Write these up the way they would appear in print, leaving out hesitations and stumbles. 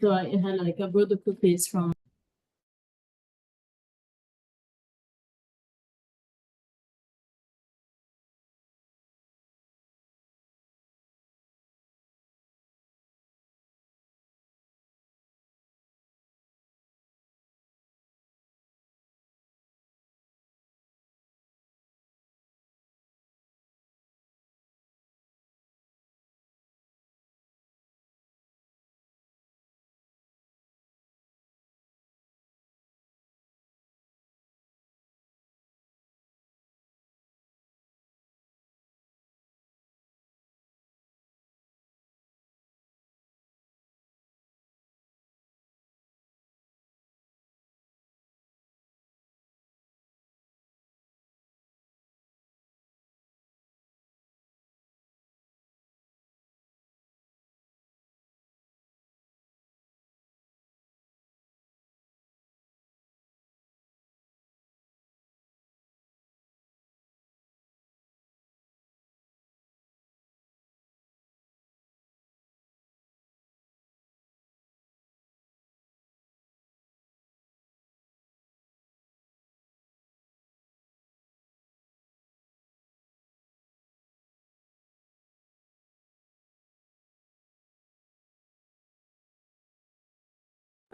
So I had like I brought the cookies from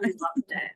I loved it.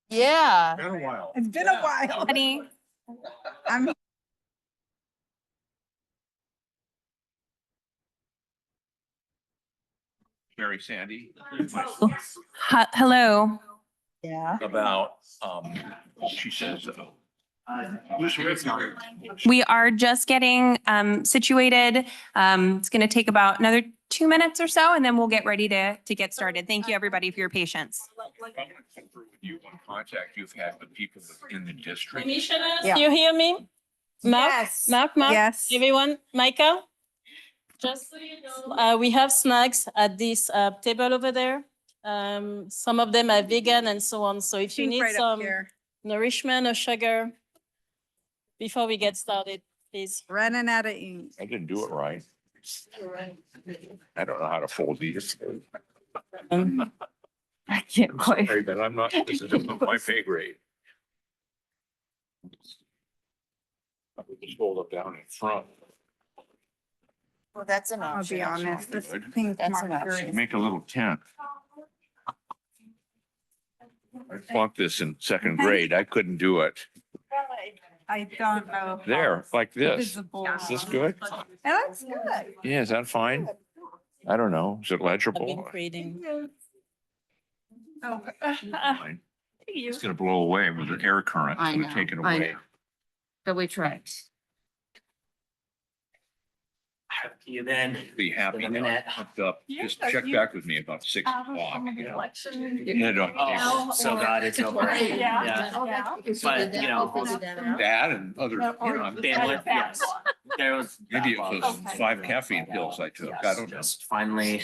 Yeah. Been a while. It's been a while. Honey. I'm Mary Sandy. Hello. yeah. About, she says, We are just getting situated. It's going to take about another 2 minutes or so, and then we'll get ready to get started. Thank you, everybody, for your patience. you, what contact you've had with people in the district. Commissioners, Yeah. you hear me? Mark, Yes. Mark, Yes. everyone, Micah? Just so you know, we have snacks at this table over there. Some of them are vegan and so on. So if you Pink need right up some here. nourishment or sugar before we get started, please. Running out of ink. I didn't do it right. I don't know how to fold these. I can't quite. Sorry, but I'm not, this is my pay grade. I would just fold up down in front. Well, that's an I'll be honest, this Good. pink That's an marker option. is. Make a little tent. I flunked this in second grade. I couldn't do it. I don't know. how There, like this. visible. Is this good? It looks good. Yeah, is that fine? I don't know. Is it I've been legible? creating. Oh. Fine. It's gonna blow away with an air current. I It's gonna know, take it I away. know. But we tried. You then. Be happy. In a minute. Hooked up. Just Yeah, check you- back with me about 6 o'clock. you know. Yeah, don't- Oh, so glad it's over. Yeah. But, you know, Dad and other, you know, family, yes. There was. maybe it was 5 caffeine pills I took. I don't know. Just finally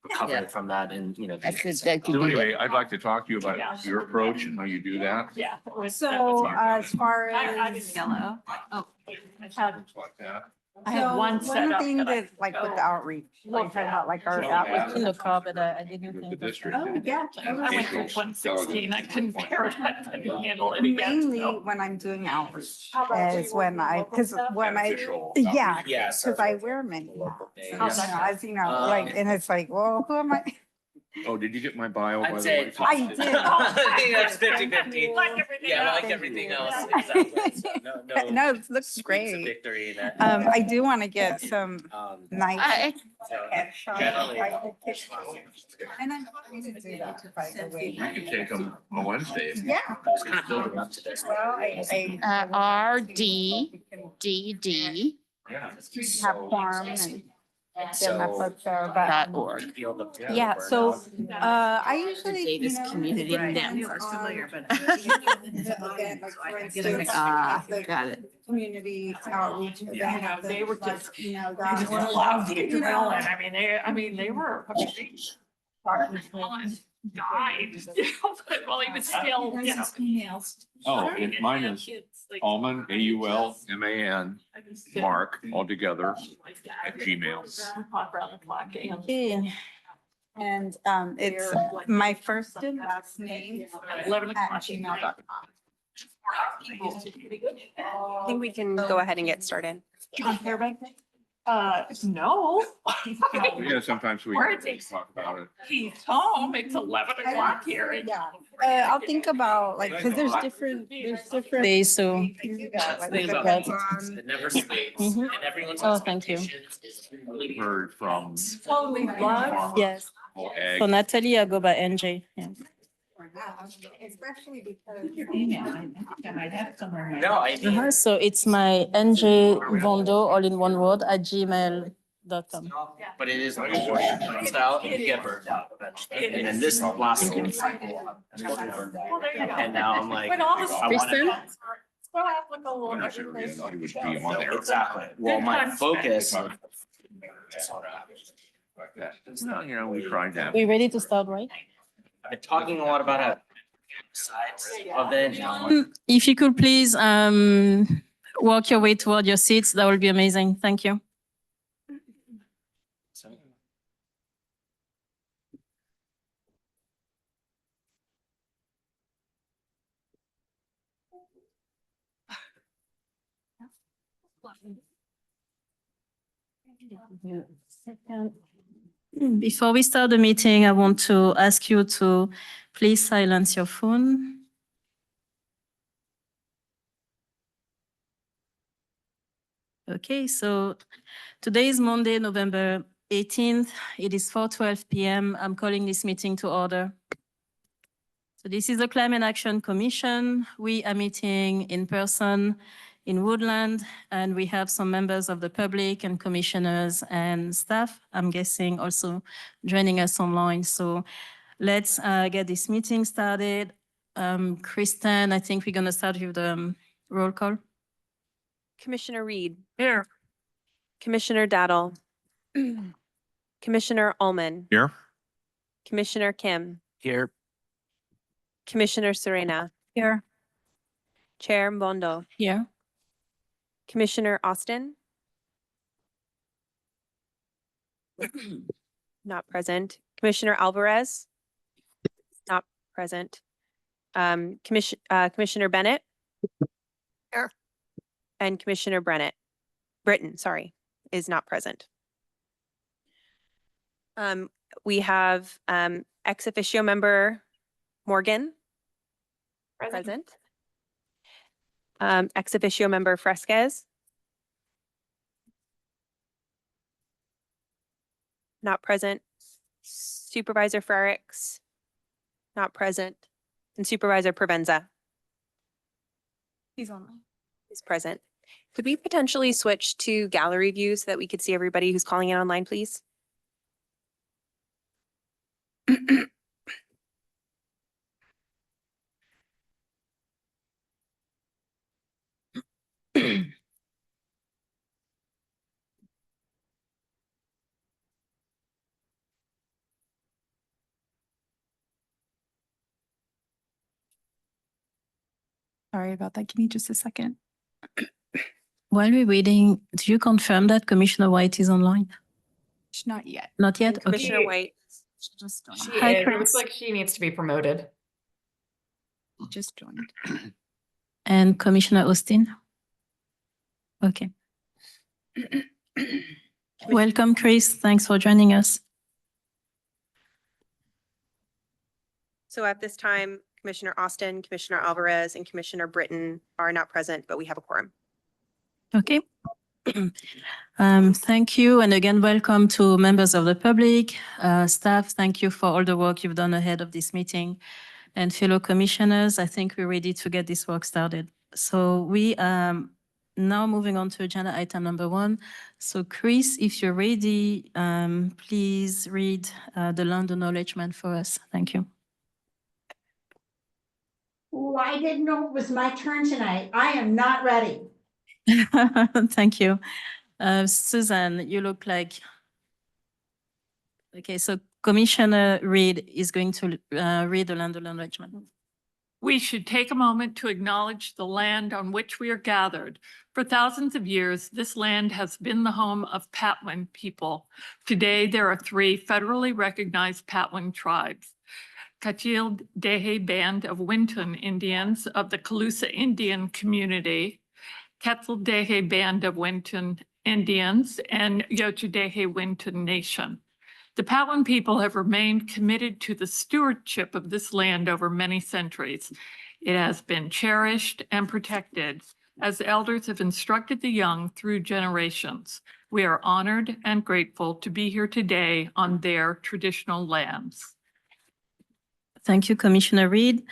recovered from that and, you know. So anyway, I'd like to talk to you about your approach and how you do that. Yeah. So as far as. Yellow. Oh. Things like that. I have one set up thing that I that, like with the outreach, like talking about like our outreach. in the car, but I didn't The think. of- district. yeah. I went to 116. I couldn't bear that. I couldn't handle it again. Mainly when I'm doing outreach is when because when I, Official. yeah, Yes. because I wear many. Yes. As you know, like, and it's like, well, who am I? Oh, did you get my bio? by I'd the say- way? I did. I think that's 50-50. Like everything Yeah, else. like everything else. Exactly. So no. No, it looks sweets of great. Victory that. I do want to get some nice so headshots. generally- like the pictures. And I'm happy to do that by the way. You can take them on Wednesday. Yeah, It's kind of building up to this. well, I RDDD. Yeah. have quorum and get my So. books there, but. .org. Field of- Yeah, so, I usually, Davis you know. Community depends Network. on the event, like, for instance, the Got it. community outreach event. They were just- You know, They just that. allowed the You know, adrenaline. I mean, they were. Died, you know, but well, he was still, you know. Oh, and mine is Alman, AULMAN, Mark, all together at Gmail. Yeah. And, it's my first and last name 11 at o'clock. gmail.com. I think we can go ahead and get started. No. Yeah, sometimes we Where is he? talk about it. He's home, it's 11 o'clock here. Yeah, I'll think about like, cause there's different days, so. Thing about it never sleeps Mhm. and everyone's Oh, thank you. expectations is really. Heard from. Totally love. Yes. Oh, For ag. Natalie, I go by NJ. Yeah. Especially because. No, I mean. So it's my NJ Vondo, all in one word, at gmail.com. But it is, it's out and you get burned out eventually. And then this last cycle, I totally burned out. And now I'm like. When all the I wanna- Kristen? So applicable. When I said we thought he would be on there. Exactly. Well, my focus. Like that. No, you know, we tried that. We ready to start, right? I've been talking a lot about how sides of it. If you could please work your way toward your seats, that would be amazing. Thank you. Before we start the meeting, I want to ask you to please silence your phone Okay, so today is Monday, November 18th. It is 4:12 p.m. I'm calling this meeting to order. So this is the Climate Action Commission. We are meeting in person in Woodland, and we have some members of the public and commissioners and staff, I'm guessing, also joining us online. So let's get this meeting started. Kristen, I think we're going to start with the roll call. Commissioner Reed, Here. Commissioner Daddle, Commissioner Ullman, Here? Commissioner Kim, Here. Commissioner Serena, Here. Chair Mbondo, Here. Commissioner Austin. Not present. Commissioner Alvarez. Not present. Commissioner Bennett. Here. And Commissioner Britton, sorry, is not present. We have ex officio member Morgan. Present. Ex officio member Fresquez. Not present. Supervisor Frericks. Not present. And Supervisor Provenza He's online. is present. Could we potentially switch to gallery view so that we could see everybody who's calling in online, please? Sorry about that. Give me just a second. While we're waiting, do you confirm that Commissioner White is online? Not yet. Not yet? And Okay. Commissioner White, Just joined. She Hi, is. It Chris. looks like she needs to be promoted. Just joined. And Commissioner Austin? Okay. Welcome, Chris. Thanks for joining us. so at this time, Commissioner Austin, Commissioner Alvarez, and Commissioner Britton are not present, but we have a quorum. Okay. Thank you. And again, welcome to members of the public, staff. Thank you for all the work you've done ahead of this meeting. And fellow commissioners, I think we're ready to get this work started. So we now moving on to agenda item number 1. So Chris, if you're ready, please read the land acknowledgement for us. Thank you. Oh, I didn't know it was my turn tonight. I am not ready. Thank you. Susan, you look like. Okay, so Commissioner Reed is going to read the land acknowledgement. We should take a moment to acknowledge the land on which we are gathered. For thousands of years, this land has been the home of Patwin people. Today, there are 3 federally recognized Patwin tribes. Kachil Dehe Band of Winton Indians of the Calusa Indian Community, Quetzal Dehe Band of Winton Indians, and Yochudehe Winton Nation. The Patwin people have remained committed to the stewardship of this land over many centuries. It has been cherished and protected as elders have instructed the young through generations. We are honored and grateful to be here today on their traditional lands. Thank you, Commissioner Reed.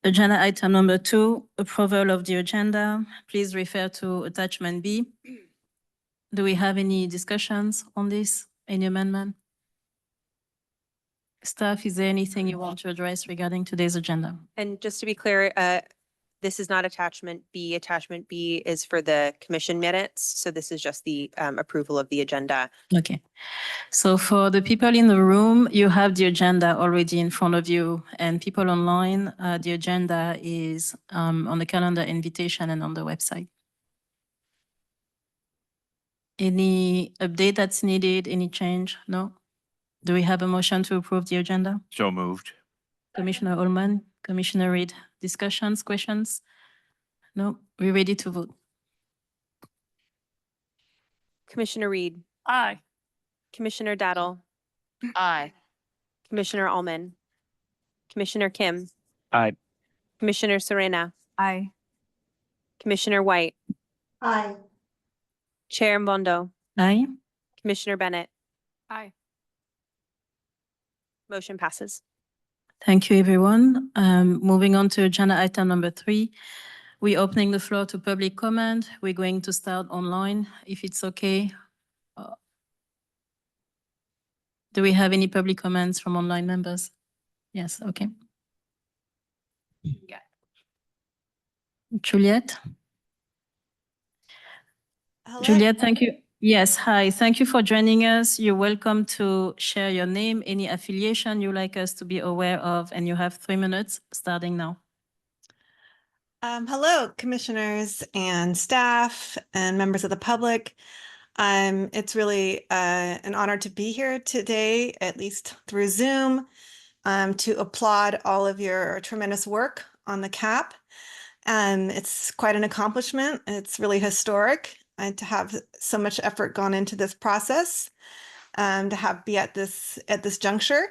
Agenda item number 2, approval of the agenda. Please refer to attachment B. Do we have any discussions on this? Any amendment? Staff, is there anything you want to address regarding today's agenda? And just to be clear, this is not attachment B. Attachment B is for the commission minutes. So this is just the approval of the agenda. Okay. So for the people in the room, you have the agenda already in front of you, and people online, the agenda is on the calendar invitation and on the website. Any update that's needed, any change? No? Do we have a motion to approve the agenda? So moved. Commissioner Ullman, Commissioner Reed, discussions, questions? No? We're ready to vote. Commissioner Reed, Aye. Commissioner Daddle, Aye. Commissioner Ullman, Commissioner Kim. Aye. Commissioner Serena, Aye. Commissioner White, Aye. Chair Mbondo, Aye. Commissioner Bennett, Aye. motion passes. Thank you, everyone. Moving on to agenda item number 3. We're opening the floor to public comment. We're going to start online, if it's okay. Do we have any public comments from online members? Yes, okay. Yeah. Juliet? Juliet, thank you. Yes, hi. Thank you for joining us. You're welcome to share your name, any affiliation you'd like us to be aware of, and you have 3 minutes starting now. Hello, commissioners and staff and members of the public. It's really an honor to be here today, at least through Zoom, to applaud all of your tremendous work on the CAP. It's quite an accomplishment. It's really historic to have so much effort gone into this process, to be at this juncture.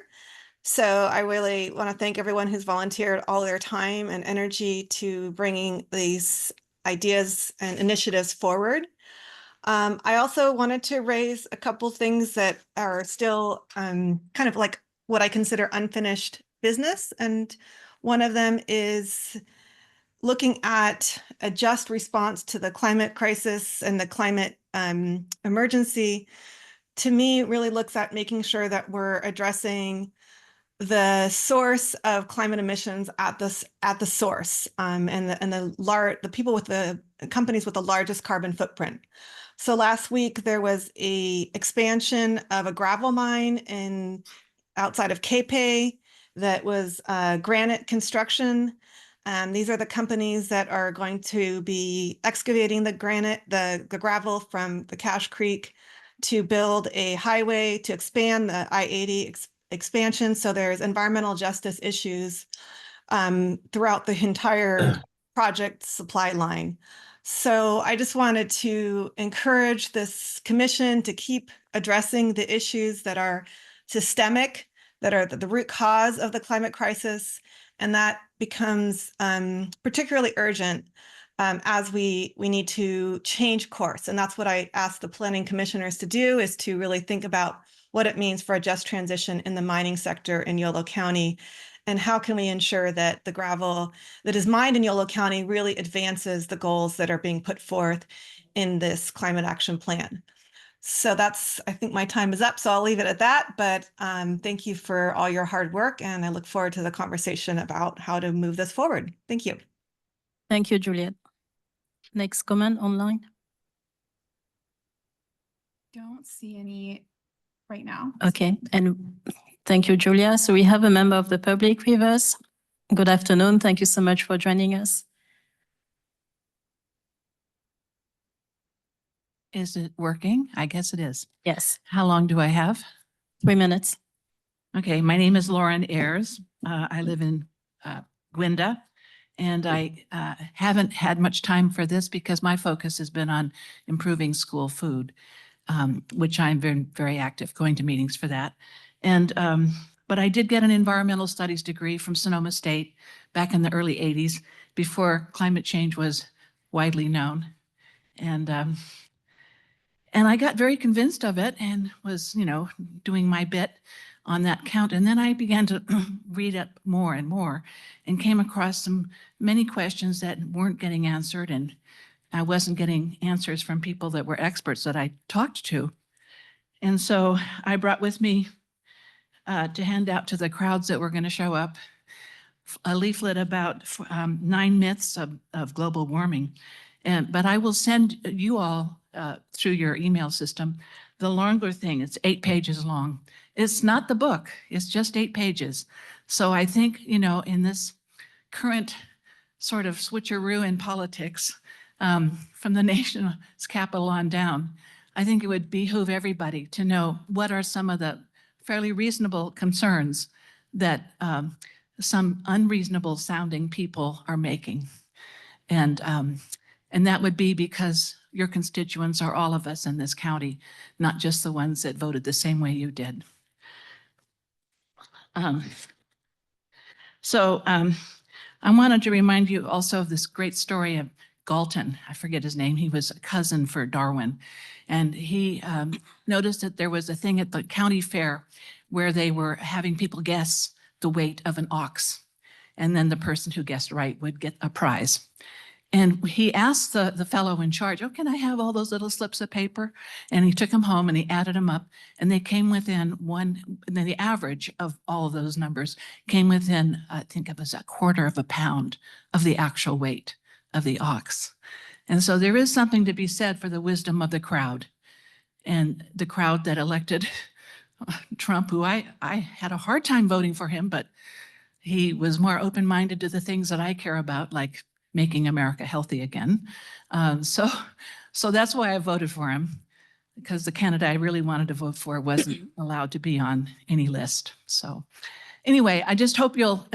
So I really want to thank everyone who's volunteered all their time and energy to bringing these ideas and initiatives forward. I also wanted to raise a couple things that are still kind of like what I consider unfinished business. And one of them is looking at a just response to the climate crisis and the climate emergency. To me, really looks at making sure that we're addressing the source of climate emissions at the source, and the people with the companies with the largest carbon footprint. So last week there was a expansion of a gravel mine outside of Cape that was Granite Construction. These are the companies that are going to be excavating the gravel from the Cache Creek to build a highway to expand the I-80 expansion. So there's environmental justice issues throughout the entire project supply line. So I just wanted to encourage this commission to keep addressing the issues that are systemic, that are the root cause of the climate crisis. And that becomes particularly urgent as we need to change course. And that's what I asked the planning commissioners to do, is to really think about what it means for a just transition in the mining sector in Yolo County, and how can we ensure that the gravel that is mined in Yolo County really advances the goals that are being put forth in this climate action plan. So I think my time is up, so I'll leave it at that. But thank you for all your hard work, and I look forward to the conversation about how to move this forward. Thank you. Thank you, Juliet. Next comment online. Don't see any right now. Okay, and thank you, Julia. So we have a member of the public with us. Good afternoon. Thank you so much for joining us. Is it working? I guess it is. Yes, How long do I have? 3 minutes. Okay, my name is Lauren Ayers. I live in Gwenda, and I haven't had much time for this because my focus has been on improving school food, which I'm very, very active, going to meetings for that. And but I did get an environmental studies degree from Sonoma State back in the early 80s, before climate change was widely known. And I got very convinced of it and was, doing my bit on that count. And then I began to read up more and more, and came across many questions that weren't getting answered. And I wasn't getting answers from people that were experts that I talked to. And so I brought with me to hand out to the crowds that were going to show up a leaflet about 9 myths of global warming. But I will send you all through your email system the longer thing. It's 8 pages long. It's not the book. It's just 8 pages. So I think, in this current sort of switcheroo in politics, from the nation's capital on down, I think it would behoove everybody to know what are some of the fairly reasonable concerns that some unreasonable sounding people are making. And that would be because your constituents are all of us in this county, not just the ones that voted the same way you did. I wanted to remind you also of this great story of Galton, I forget his name, he was a cousin for Darwin. And he noticed that there was a thing at the county fair where they were having people guess the weight of an ox. And then the person who guessed right would get a prize. And he asked the fellow in charge, oh, can I have all those little slips of paper? And he took them home and he added them up, and they came within one, and then the average of all of those numbers came within, I think it was 1/4 pound of the actual weight of the ox. And so there is something to be said for the wisdom of the crowd, and the crowd that elected Trump, who I had a hard time voting for him, but he was more open-minded to the things that I care about, like making America healthy again. So that's why I voted for him, because the candidate I really wanted to vote for wasn't allowed to be on any list. So anyway, I just hope you'll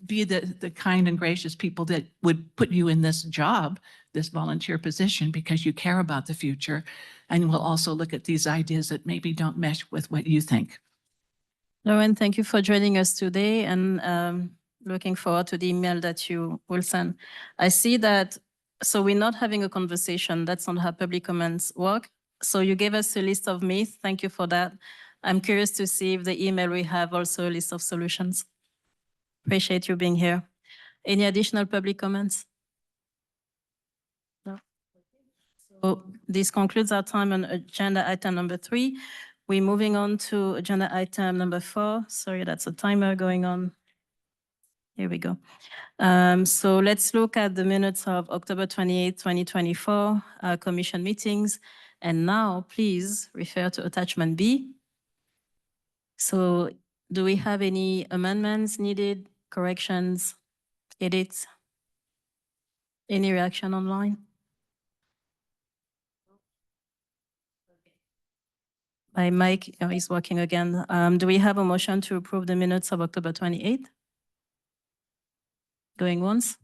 be the kind and gracious people that would put you in this job, this volunteer position, because you care about the future, and will also look at these ideas that maybe don't mesh with what you think. Lauren, thank you for joining us today, and looking forward to the email that you will send. I see that, so we're not having a conversation. That's not how public comments work. So you gave us a list of myths. Thank you for that. I'm curious to see if the email we have also a list of solutions. Appreciate you being here. Any additional public comments? No. So this concludes our time on agenda item number 3. We're moving on to agenda item number 4. Sorry, that's a timer going on. Here we go. So let's look at the minutes of October 28, 2024, commission meetings. And now please refer to attachment B. So do we have any amendments needed, corrections, edits? Any reaction online? My mic is working again. Do we have a motion to approve the minutes of October 28th? Going once?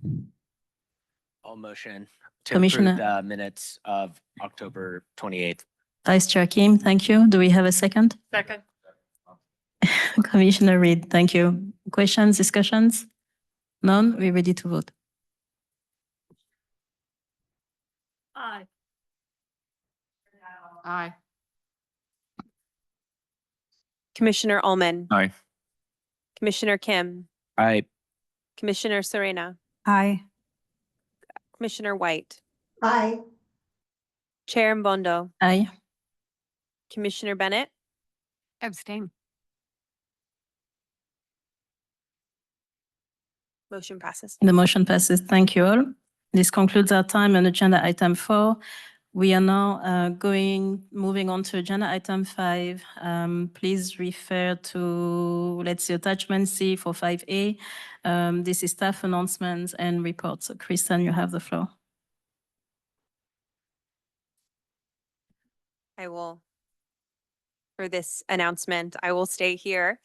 All motion to Commissioner- approve the minutes of October 28th. Vice Chair Kim, thank you. Do we have a second? Second. Commissioner Reed, thank you. Questions, discussions? None? We're ready to vote. Aye. Aye. Commissioner Ullman. Aye. Commissioner Kim. Aye. Commissioner Serena. Aye. Commissioner White. Aye. Chair Mbondo. Aye. Commissioner Bennett. Abstain. Motion passes. The motion passes. Thank you all. This concludes our time on agenda item 4. We are now moving on to agenda item 5. Please refer to, let's see, attachment C for 5A. This is staff announcements and reports. So Kristen, you have the floor. For this announcement, I will stay here.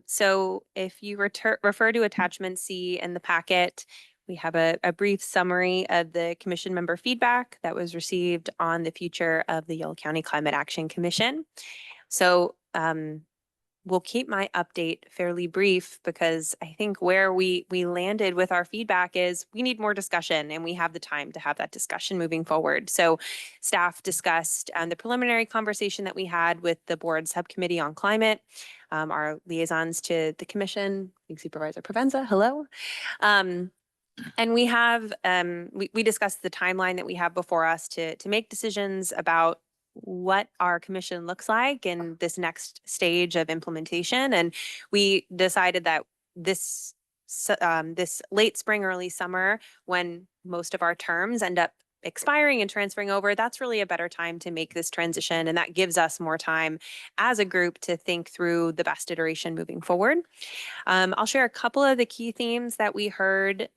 So if you refer to attachment C in the packet, we have a brief summary of the commission member feedback that was received on the future of the Yolo County Climate Action Commission. So we'll keep my update fairly brief, because I think where we landed with our feedback is we need more discussion, and we have the time to have that discussion moving forward. So staff discussed the preliminary conversation that we had with the board subcommittee on climate, our liaisons to the commission, Supervisor Provenza, hello. And we have, we discussed the timeline that we have before us to make decisions about what our commission looks like in this next stage of implementation. And we decided that this late spring, early summer, when most of our terms end up expiring and transferring over, that's really a better time to make this transition. And that gives us more time as a group to think through the best iteration moving forward. I'll share a couple of the key themes that we heard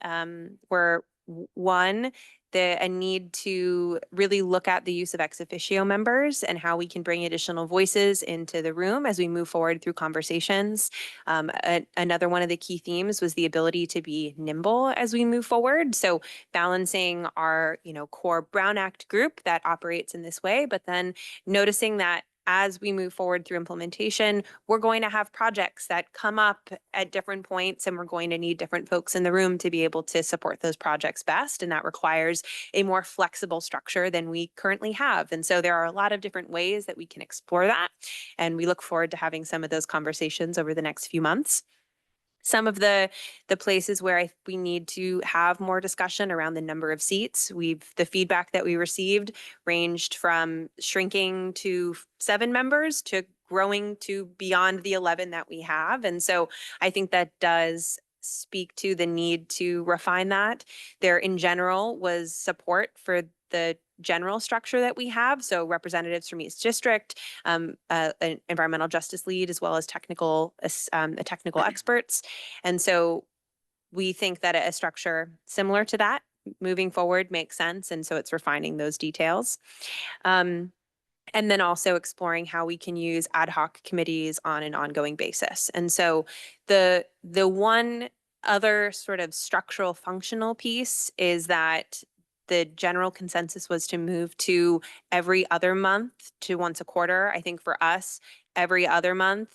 were, one, a need to really look at the use of ex officio members and how we can bring additional voices into the room as we move forward through conversations. Another one of the key themes was the ability to be nimble as we move forward. So balancing our, core Brown Act group that operates in this way, but then noticing that as we move forward through implementation, we're going to have projects that come up at different points, and we're going to need different folks in the room to be able to support those projects best. And that requires a more flexible structure than we currently have. And so there are a lot of different ways that we can explore that. And we look forward to having some of those conversations over the next few months. Some of the places where we need to have more discussion around the number of seats. The feedback that we received ranged from shrinking to 7 members to growing to beyond the 11 that we have. And so I think that does speak to the need to refine that. There in general was support for the general structure that we have. So representatives from each district, an environmental justice lead, as well as technical experts. And so we think that a structure similar to that moving forward makes sense. And so it's refining those details. And then also exploring how we can use ad hoc committees on an ongoing basis. And so the one other sort of structural functional piece is that the general consensus was to move to every other month to once a quarter. I think for us, every other month,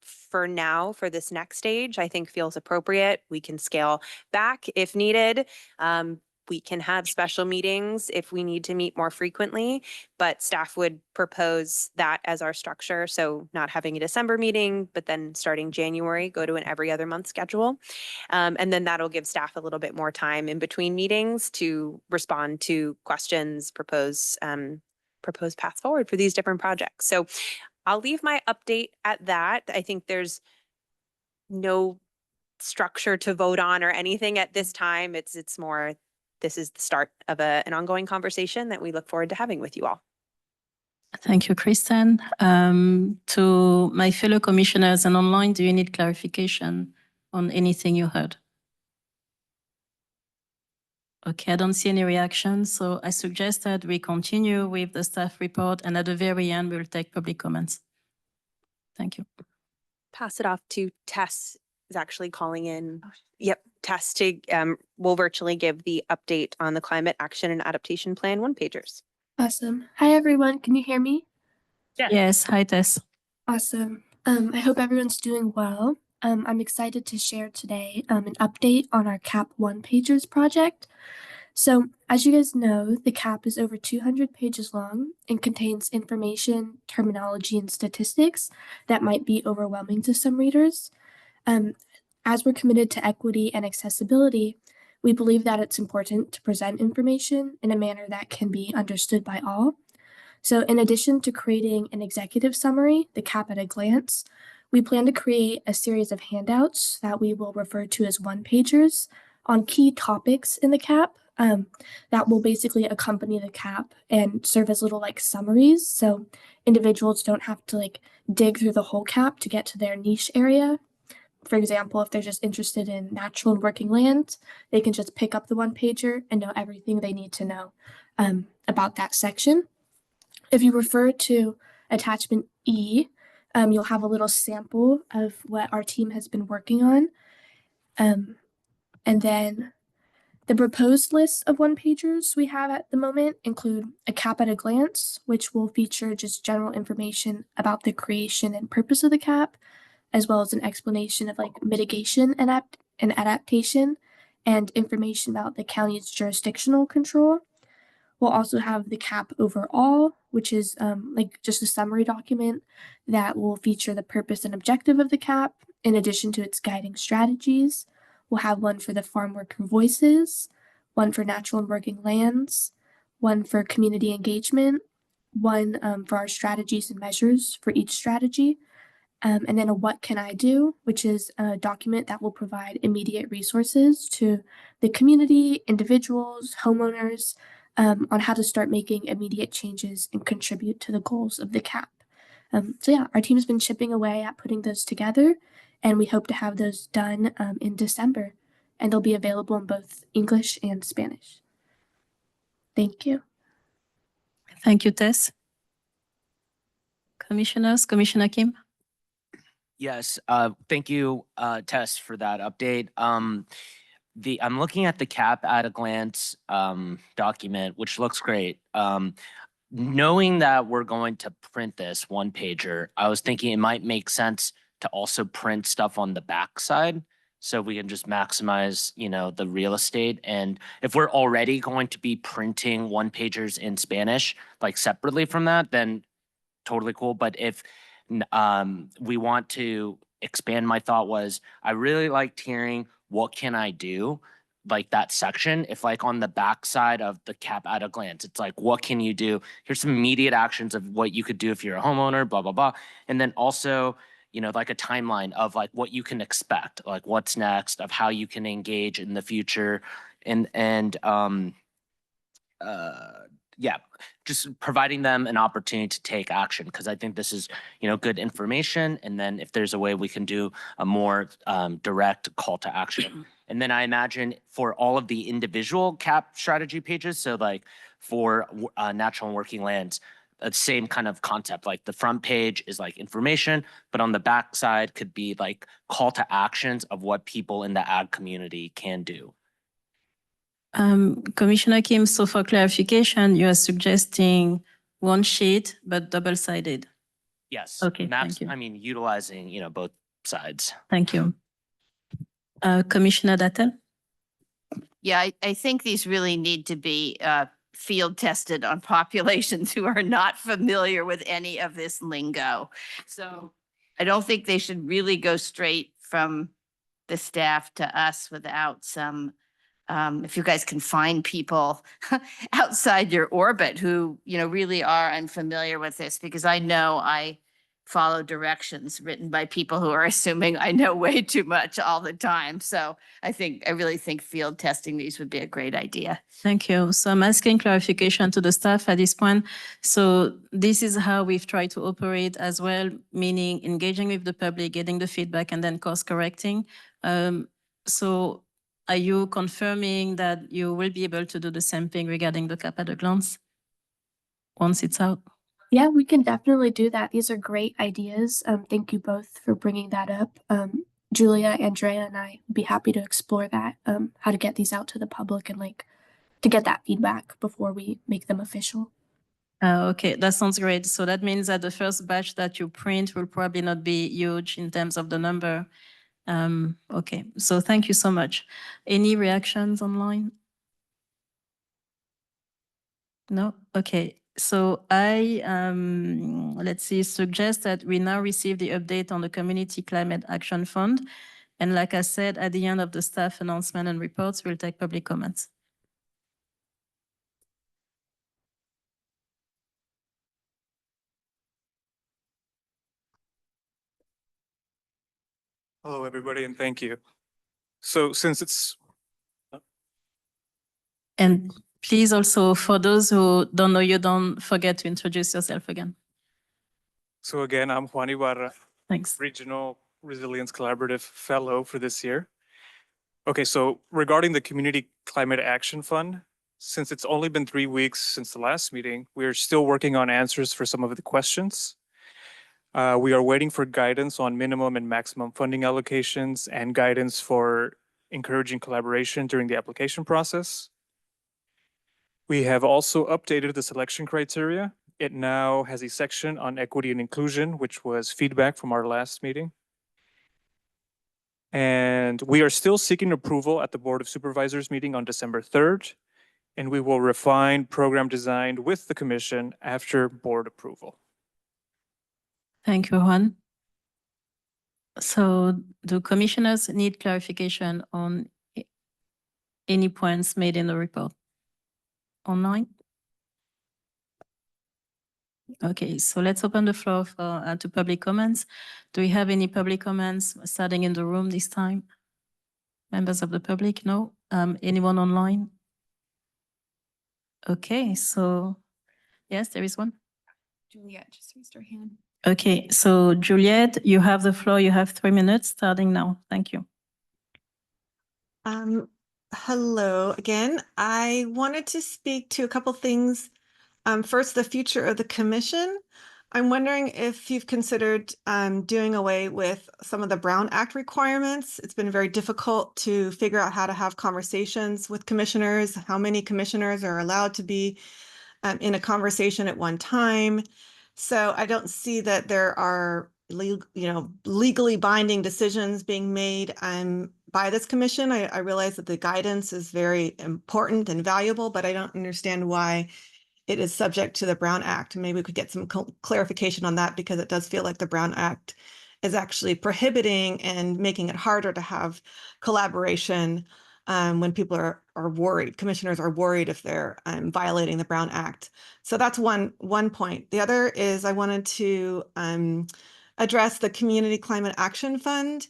for now, for this next stage, I think feels appropriate. We can scale back if needed. We can have special meetings if we need to meet more frequently, but staff would propose that as our structure. So not having a December meeting, but then starting January, go to an every other month schedule. And then that'll give staff a little bit more time in between meetings to respond to questions, propose paths forward for these different projects. So I'll leave my update at that. I think there's no structure to vote on or anything at this time. It's more, this is the start of an ongoing conversation that we look forward to having with you all. Thank you, Kristen. To my fellow commissioners and online, do you need clarification on anything you heard? Okay, I don't see any reaction, so I suggest that we continue with the staff report, and at the very end, we'll take public comments. Thank you. Pass it off to Tess, is actually calling in. Yep, Tess will virtually give the update on the Climate Action and Adaptation Plan one-pagers. Awesome. Hi, everyone. Can you hear me? Yes, hi, Tess. Awesome. I hope everyone's doing well. I'm excited to share today an update on our CAP one-pagers project. So, as you guys know, the CAP is over 200 pages long and contains information, terminology, and statistics that might be overwhelming to some readers. As we're committed to equity and accessibility, we believe that it's important to present information in a manner that can be understood by all. So in addition to creating an executive summary, the CAP at a glance, we plan to create a series of handouts that we will refer to as one-pagers on key topics in the CAP that will basically accompany the CAP and serve as little like summaries. So individuals don't have to like dig through the whole CAP to get to their niche area. For example, if they're just interested in natural and working land, they can just pick up the one-pager and know everything they need to know about that section. If you refer to attachment E, you'll have a little sample of what our team has been working on. And then the proposed list of one-pagers we have at the moment include a CAP at a glance, which will feature just general information about the creation and purpose of the CAP, as well as an explanation of like mitigation and adaptation and information about the county's jurisdictional control. We'll also have the CAP overall, which is like just a summary document that will feature the purpose and objective of the CAP, in addition to its guiding strategies. We'll have one for the farm worker voices, one for natural and working lands, one for community engagement, one for our strategies and measures for each strategy, and then a what can I do, which is a document that will provide immediate resources to the community, individuals, homeowners, on how to start making immediate changes and contribute to the goals of the CAP. So yeah, our team's been chipping away at putting those together, and we hope to have those done in December, and they'll be available in both English and Spanish. Thank you. Thank you, Tess. Commissioners, Commissioner Kim. Yes, thank you, Tess, for that update. I'm looking at the CAP at a glance document, which looks great. knowing that we're going to print this one pager, I was thinking it might make sense to also print stuff on the backside. So we can just maximize, the real estate. And if we're already going to be printing one pagers in Spanish, like separately from that, then totally cool. But if we want to expand, my thought was I really liked hearing what can I do, like that section. If like on the backside of the CAP at a glance, it's like, what can you do? Here's some immediate actions of what you could do if you're a homeowner, blah, blah, blah. And then also, like a timeline of like what you can expect, like what's next, of how you can engage in the future. Yeah, just providing them an opportunity to take action, because I think this is, good information. And then if there's a way we can do a more direct call to action. And then I imagine for all of the individual CAP strategy pages, so like for natural and working lands, same kind of concept, like the front page is like information, but on the back side could be like call to actions of what people in the ag community can do. Commissioner Kim, so for clarification, you are suggesting one sheet, but double-sided. Yes. Okay, thank you. I mean, utilizing, both sides. Thank you. Commissioner Dattel? Yeah, I think these really need to be field tested on populations who are not familiar with any of this lingo. So I don't think they should really go straight from the staff to us without some, if you guys can find people outside your orbit who, really are unfamiliar with this, because I know I follow directions written by people who are assuming I know way too much all the time. So I really think field testing these would be a great idea. Thank you. So I'm asking clarification to the staff at this point. So this is how we've tried to operate as well, meaning engaging with the public, getting the feedback, and then course correcting. So are you confirming that you will be able to do the same thing regarding the CAP at a glance once it's out? Yeah, we can definitely do that. These are great ideas. Thank you both for bringing that up. Julia, Andrea, and I would be happy to explore that, how to get these out to the public and to get that feedback before we make them official. Okay, that sounds great. So that means that the first batch that you print will probably not be huge in terms of the number. Okay, so thank you so much. Any reactions online? No? Okay. So I, suggest that we now receive the update on the Community Climate Action Fund. And like I said, at the end of the staff announcement and reports, we'll take public comments. Hello, everybody, and thank you. So since it's... And please also, for those who don't know you, don't forget to introduce yourself again. So again, I'm Juan Ibarra. Thanks. Regional Resilience Collaborative Fellow for this year. Okay, so regarding the Community Climate Action Fund, since it's only been 3 weeks since the last meeting, we are still working on answers for some of the questions. We are waiting for guidance on minimum and maximum funding allocations and guidance for encouraging collaboration during the application process. We have also updated the selection criteria. It now has a section on equity and inclusion, which was feedback from our last meeting. And we are still seeking approval at the Board of Supervisors meeting on December 3rd, and we will refine program design with the commission after board approval. Thank you, Juan. So do commissioners need clarification on any points made in the report? Online? Okay, so let's open the floor for to public comments. Do we have any public comments starting in the room this time? Members of the public? No? Anyone online? Okay, so yes, there is one. Juliet just raised her hand. Okay, so Juliet, you have the floor. You have 3 minutes starting now. Thank you. Hello again. I wanted to speak to a couple things. First, the future of the commission. I'm wondering if you've considered doing away with some of the Brown Act requirements. It's been very difficult to figure out how to have conversations with commissioners, how many commissioners are allowed to be in a conversation at one time. So I don't see that there are legally binding decisions being made by this commission. I realize that the guidance is very important and valuable, but I don't understand why it is subject to the Brown Act. Maybe we could get some clarification on that, because it does feel like the Brown Act is actually prohibiting and making it harder to have collaboration when people are worried. Commissioners are worried if they're violating the Brown Act. So that's one point. The other is I wanted to address the Community Climate Action Fund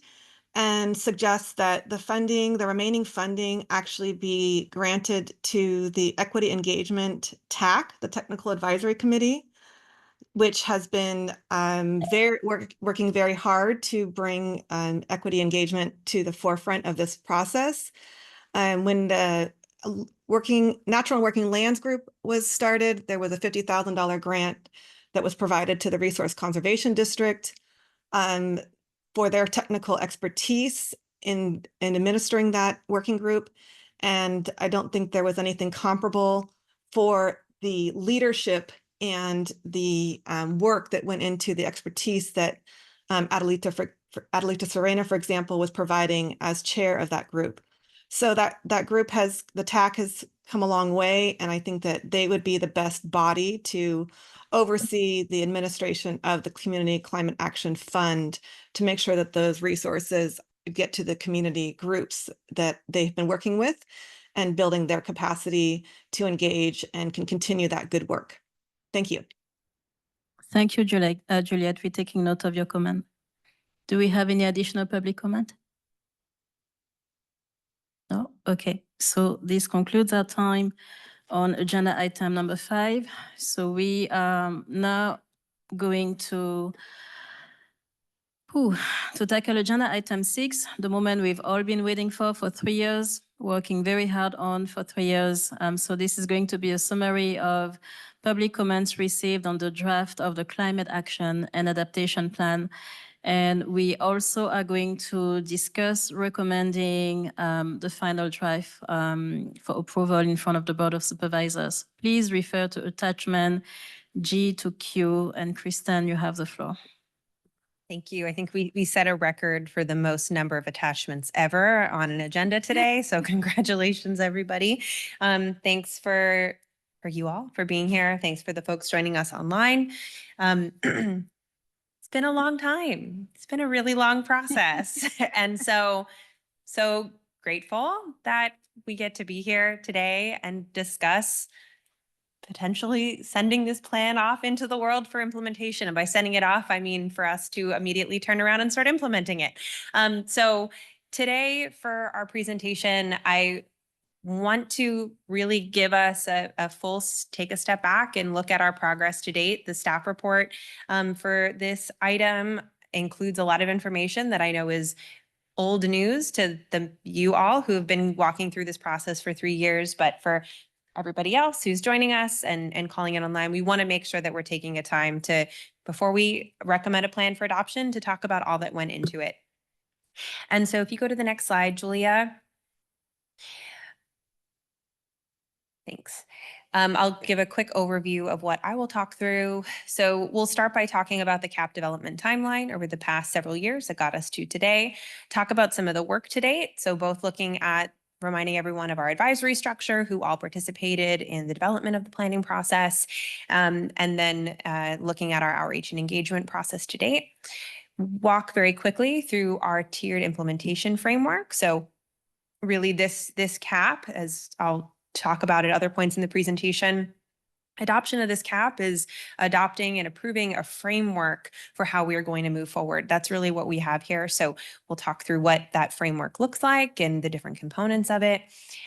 and suggest that the remaining funding actually be granted to the Equity Engagement TAC, the Technical Advisory Committee, which has been working very hard to bring equity engagement to the forefront of this process. When the Natural and Working Lands Group was started, there was a $50,000 grant that was provided to the Resource Conservation District for their technical expertise in administering that working group. And I don't think there was anything comparable for the leadership and the work that went into the expertise that Adelita Serena, for example, was providing as chair of that group. So that group the TAC has come a long way, and I think that they would be the best body to oversee the administration of the Community Climate Action Fund to make sure that those resources get to the community groups that they've been working with and building their capacity to engage and can continue that good work. Thank you. Thank you, Juliet. We're taking note of your comment. Do we have any additional public comment? No? Okay. So this concludes our time on agenda item number 5. So we are now going to tackle agenda item 6, the moment we've all been waiting for 3 years, working very hard on for 3 years. So this is going to be a summary of public comments received on the draft of the Climate Action and Adaptation Plan. And we also are going to discuss recommending the final draft for approval in front of the Board of Supervisors. Please refer to attachment G to Q, and Kristen, you have the floor. Thank you. I think we set a record for the most number of attachments ever on an agenda today. So congratulations, everybody. Thanks for you all for being here. Thanks for the folks joining us online. It's been a long time. It's been a really long process. And so grateful that we get to be here today and discuss potentially sending this plan off into the world for implementation. And by sending it off, I mean for us to immediately turn around and start implementing it. So today for our presentation, I want to really give us take a step back and look at our progress to date. The staff report for this item includes a lot of information that I know is old news to you all who have been walking through this process for 3 years, but for everybody else who's joining us and calling in online, we want to make sure that we're taking a time to, before we recommend a plan for adoption, to talk about all that went into it. And so if you go to the next slide, Julia. Thanks. I'll give a quick overview of what I will talk through. So we'll start by talking about the CAP development timeline over the past several years that got us to today, talk about some of the work to date. So both looking at reminding everyone of our advisory structure, who all participated in the development of the planning process, and then looking at our outreach and engagement process to date. Walk very quickly through our tiered implementation framework. So really this CAP, as I'll talk about at other points in the presentation, adoption of this CAP is adopting and approving a framework for how we are going to move forward. That's really what we have here. So we'll talk through what that framework looks like and the different components of it.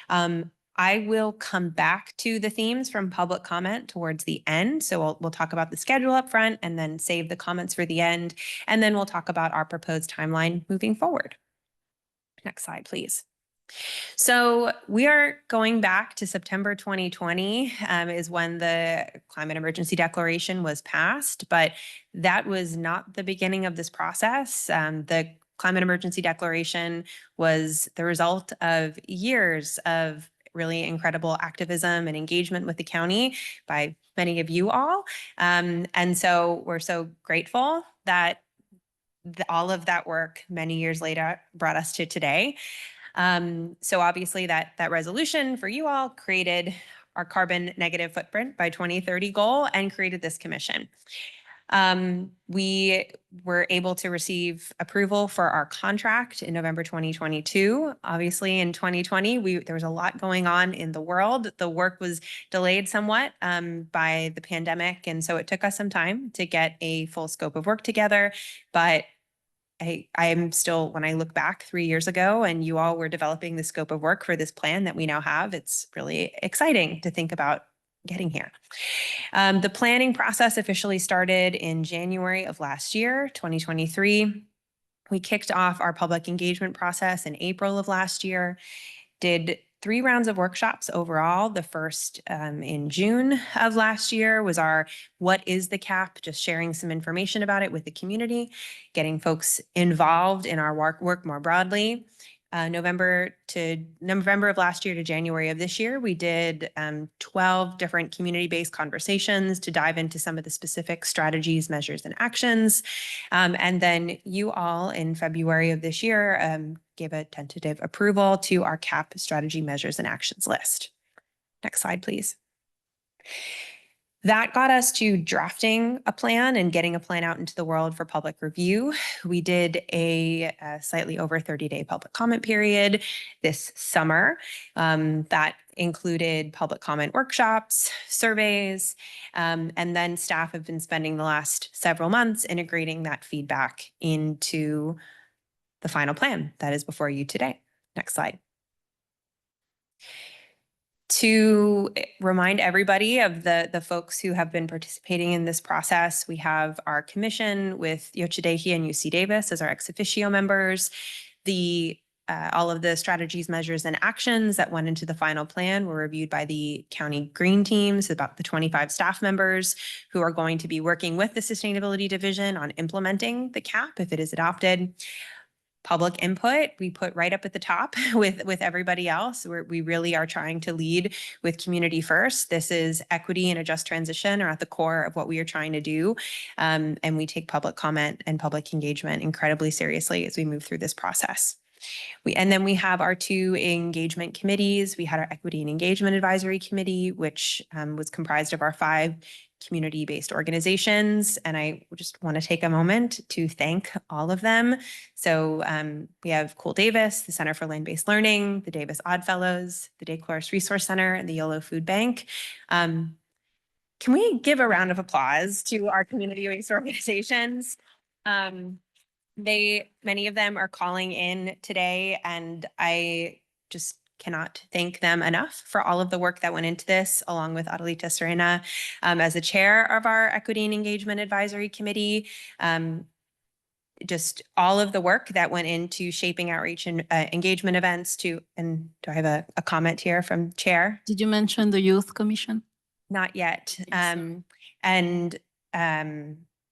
I will come back to the themes from public comment towards the end. So we'll talk about the schedule up front and then save the comments for the end. And then we'll talk about our proposed timeline moving forward. Next slide, please. So we are going back to September 2020 is when the climate emergency declaration was passed, but that was not the beginning of this process. The climate emergency declaration was the result of years of really incredible activism and engagement with the county by many of you all. And so we're so grateful that all of that work many years later brought us to today. So obviously that resolution for you all created our carbon negative footprint by 2030 goal and created this commission. We were able to receive approval for our contract in November 2022. Obviously in 2020, there was a lot going on in the world. The work was delayed somewhat by the pandemic. And so it took us some time to get a full scope of work together. But I am still, when I look back 3 years ago and you all were developing the scope of work for this plan that we now have, it's really exciting to think about getting here. The planning process officially started in January of last year, 2023. We kicked off our public engagement process in April of last year, did 3 rounds of workshops overall. The first in June of last year was our What is the CAP? Just sharing some information about it with the community, getting folks involved in our work more broadly. November of last year to January of this year, we did 12 different community-based conversations to dive into some of the specific strategies, measures, and actions. And then you all in February of this year gave a tentative approval to our CAP strategy, measures, and actions list. Next slide, please. That got us to drafting a plan and getting a plan out into the world for public review. We did a slightly over 30-day public comment period this summer that included public comment workshops, surveys, and then staff have been spending the last several months integrating that feedback into the final plan that is before you today. Next slide. To remind everybody of the folks who have been participating in this process, we have our commission with Yochidehi and UC Davis as our ex officio members. All of the strategies, measures, and actions that went into the final plan were reviewed by the county green teams, about the 25 staff members who are going to be working with the sustainability division on implementing the CAP if it is adopted. Public input, we put right up at the top with everybody else. We really are trying to lead with community first. This is equity and a just transition are at the core of what we are trying to do. And we take public comment and public engagement incredibly seriously as we move through this process. And then we have our 2 engagement committees. We had our Equity and Engagement Advisory Committee, which was comprised of our 5 community-based organizations. And I just want to take a moment to thank all of them. So we have Cool Davis, the Center for Land-Based Learning, the Davis Oddfellows, the Day Chloris Resource Center, and the YOLO Food Bank. Can we give a round of applause to our community-based organizations? Many of them are calling in today, and I just cannot thank them enough for all of the work that went into this, along with Adelita Serena as the chair of our Equity and Engagement Advisory Committee. Just all of the work that went into shaping outreach and engagement events and do I have a comment here from Chair? Did you mention the Youth Commission? Not yet.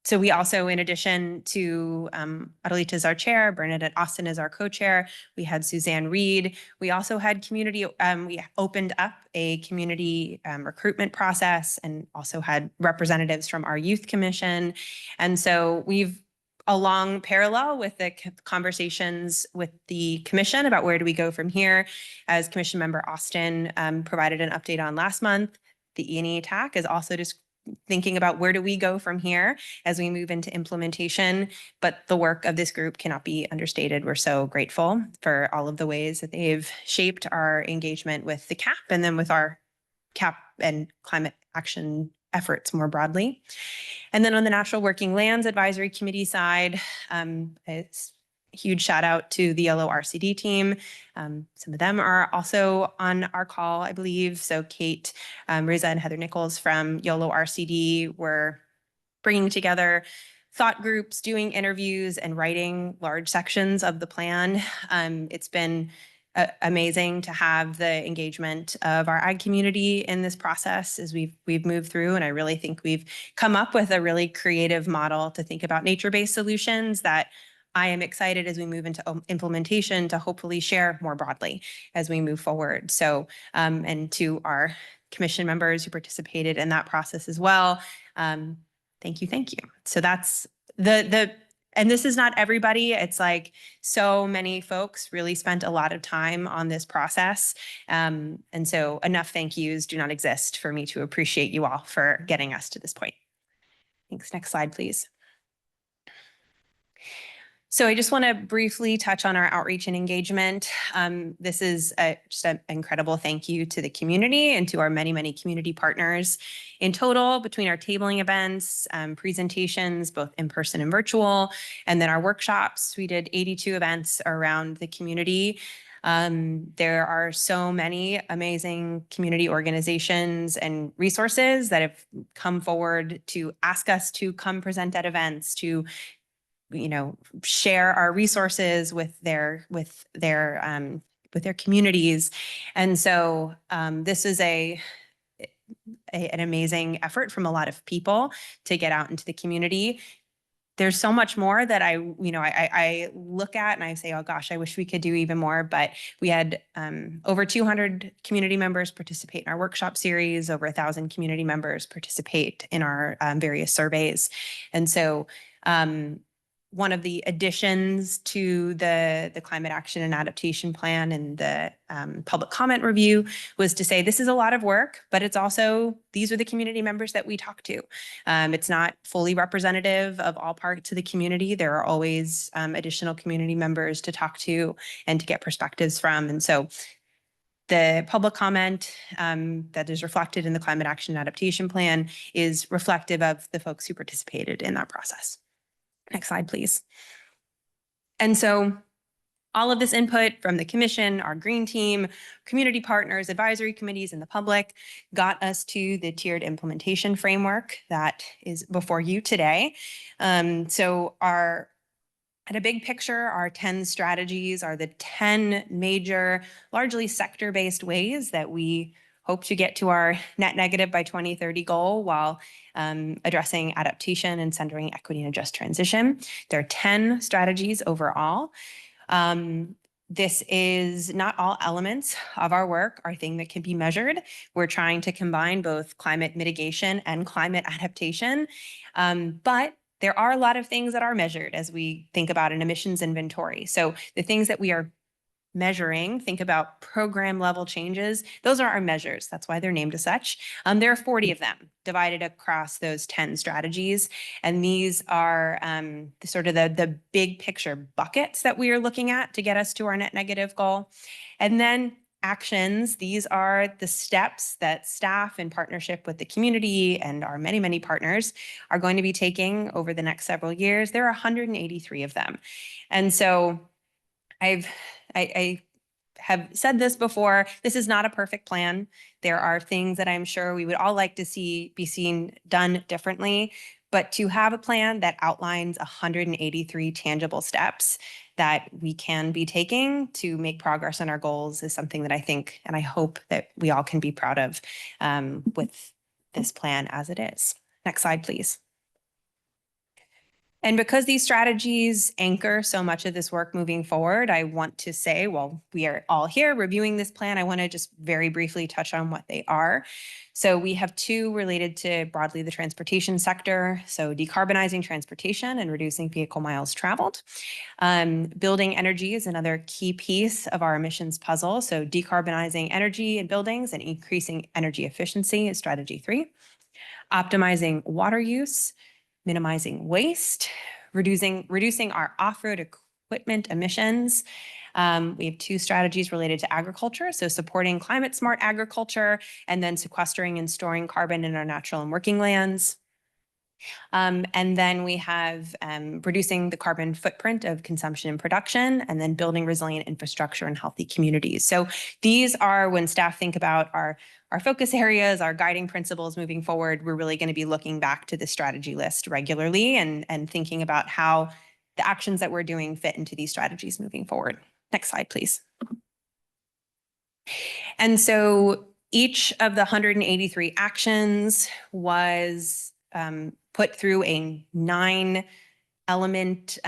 So we also, in addition to Adelita as our chair, Bernadette Austin as our co-chair, we had Suzanne Reed. We also had community, we opened up a community recruitment process and also had representatives from our youth commission. And so we've, along parallel with the conversations with the commission about where do we go from here, as Commission Member Austin provided an update on last month, the E&E TAC is also just thinking about where do we go from here as we move into implementation. But the work of this group cannot be understated. We're so grateful for all of the ways that they've shaped our engagement with the CAP and then with our CAP and climate action efforts more broadly. And then on the Natural Working Lands Advisory Committee side, it's a huge shout out to the YOLO RCD team. Some of them are also on our call, I believe. So Kate, Riza, and Heather Nichols from YOLO RCD were bringing together thought groups, doing interviews, and writing large sections of the plan. It's been amazing to have the engagement of our ag community in this process as we've moved through. And I really think we've come up with a really creative model to think about nature-based solutions that I am excited as we move into implementation to hopefully share more broadly as we move forward. So, and to our commission members who participated in that process as well, thank you, thank you. So that's and this is not everybody. It's like so many folks really spent a lot of time on this process. And so enough thank yous do not exist for me to appreciate you all for getting us to this point. Thanks. Next slide, please. So I just want to briefly touch on our outreach and engagement. This is just an incredible thank you to the community and to our many, many community partners. In total, between our tabling events, presentations, both in person and virtual, and then our workshops, we did 82 events around the community. There are so many amazing community organizations and resources that have come forward to ask us to come present at events, to share our resources with their communities. And so this is an amazing effort from a lot of people to get out into the community. There's so much more that I look at and I say, oh gosh, I wish we could do even more. But we had over 200 community members participate in our workshop series, over 1,000 community members participate in our various surveys. And so one of the additions to the climate action and adaptation plan and the public comment review was to say this is a lot of work, but it's also, these are the community members that we talk to. It's not fully representative of all parts of the community. There are always additional community members to talk to and to get perspectives from. And so the public comment that is reflected in the climate action and adaptation plan is reflective of the folks who participated in that process. Next slide, please. And so all of this input from the commission, our green team, community partners, advisory committees, and the public got us to the tiered implementation framework that is before you today. So at a big picture, our 10 strategies are the 10 major, largely sector-based ways that we hope to get to our net negative by 2030 goal while addressing adaptation and centering equity and just transition. There are 10 strategies overall. This is not all elements of our work are things that can be measured. We're trying to combine both climate mitigation and climate adaptation, but there are a lot of things that are measured as we think about an emissions inventory. So the things that we are measuring, think about program level changes. Those are our measures. That's why they're named as such. There are 40 of them divided across those 10 strategies. And these are sort of the big picture buckets that we are looking at to get us to our net negative goal. And then actions, these are the steps that staff in partnership with the community and our many, many partners are going to be taking over the next several years. There are 183 of them. And so I have said this before, this is not a perfect plan. There are things that I'm sure we would all like to see be seen done differently, but to have a plan that outlines 183 tangible steps that we can be taking to make progress on our goals is something that I think and I hope that we all can be proud of with this plan as it is. Next slide, please. And because these strategies anchor so much of this work moving forward, I want to say, well, we are all here reviewing this plan. I want to just very briefly touch on what they are. So we have two related to broadly the transportation sector. So decarbonizing transportation and reducing vehicle miles traveled. Building energy is another key piece of our emissions puzzle. So decarbonizing energy in buildings and increasing energy efficiency is strategy 3. Optimizing water use, minimizing waste, reducing our off-road equipment emissions. We have 2 strategies related to agriculture, so supporting climate smart agriculture and then sequestering and storing carbon in our natural and working lands. And then we have reducing the carbon footprint of consumption and production, and then building resilient infrastructure and healthy communities. So these are when staff think about our focus areas, our guiding principles moving forward, we're really going to be looking back to the strategy list regularly and thinking about how the actions that we're doing fit into these strategies moving forward. Next slide, please. And so each of the 183 actions was put through a 9 element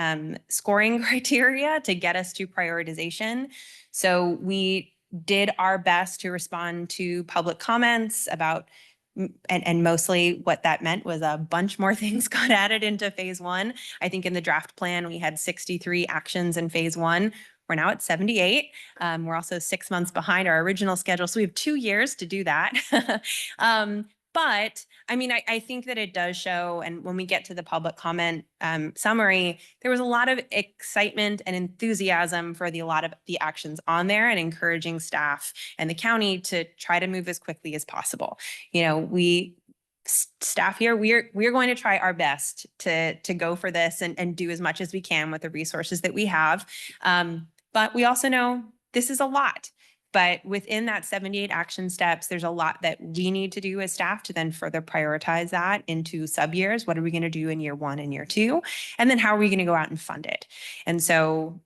scoring criteria to get us to prioritization. So we did our best to respond to public comments about, and mostly what that meant was a bunch more things got added into phase one. I think in the draft plan, we had 63 actions in phase one. We're now at 78. We're also 6 months behind our original schedule. So we have 2 years to do that. But I mean, I think that it does show, and when we get to the public comment summary, there was a lot of excitement and enthusiasm for a lot of the actions on there, and encouraging staff and the county to try to move as quickly as possible. You know, staff here, we're going to try our best to go for this and do as much as we can with the resources that we have. But we also know this is a lot. But within that 78 action steps, there's a lot that we need to do as staff to then further prioritize that into sub years. What are we going to do in year 1 and year 2? And then how are we going to go out and fund it? And so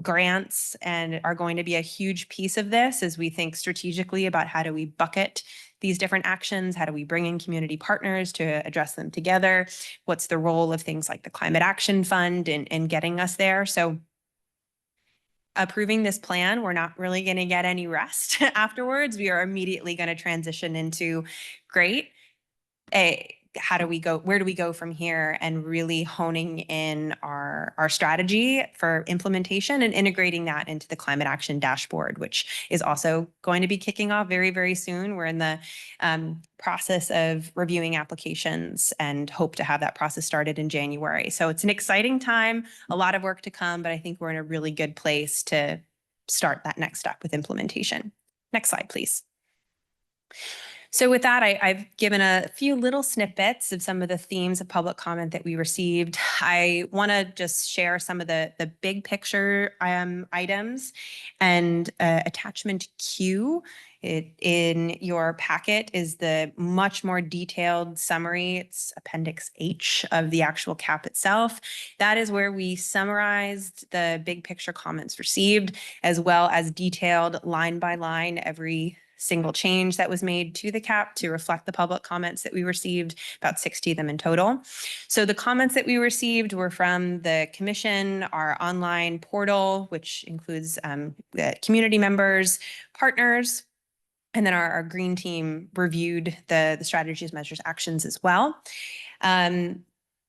grants are going to be a huge piece of this as we think strategically about how do we bucket these different actions? How do we bring in community partners to address them together? What's the role of things like the Climate Action Fund in getting us there? So approving this plan, we're not really going to get any rest afterwards. We are immediately going to transition into great. How do we go? Where do we go from here? And really honing in our strategy for implementation and integrating that into the climate action dashboard, which is also going to be kicking off very, very soon. We're in the process of reviewing applications and hope to have that process started in January. So it's an exciting time, a lot of work to come, but I think we're in a really good place to start that next step with implementation. Next slide, please. So with that, I've given a few little snippets of some of the themes of public comment that we received. I want to just share some of the big picture items, and attachment Q in your packet is the much more detailed summary. It's Appendix H of the actual CAP itself. That is where we summarized the big picture comments received, as well as detailed line by line every single change that was made to the CAP to reflect the public comments that we received, about 60 of them in total. So the comments that we received were from the commission, our online portal, which includes the community members, partners, and then our green team reviewed the strategies, measures, actions as well. At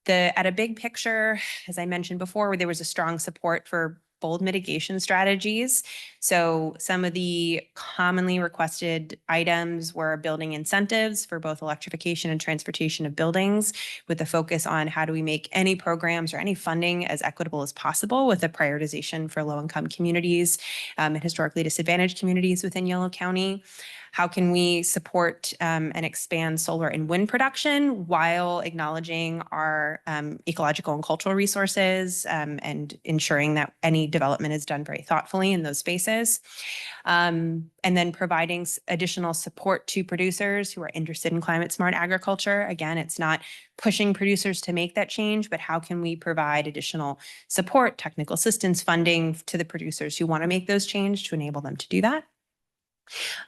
a big picture, as I mentioned before, there was a strong support for bold mitigation strategies. So some of the commonly requested items were building incentives for both electrification and transportation of buildings, with a focus on how do we make any programs or any funding as equitable as possible, with a prioritization for low-income communities and historically disadvantaged communities within Yolo County. How can we support and expand solar and wind production while acknowledging our ecological and cultural resources and ensuring that any development is done very thoughtfully in those spaces? And then providing additional support to producers who are interested in climate smart agriculture. Again, it's not pushing producers to make that change, but how can we provide additional support, technical assistance, funding to the producers who want to make those changes to enable them to do that?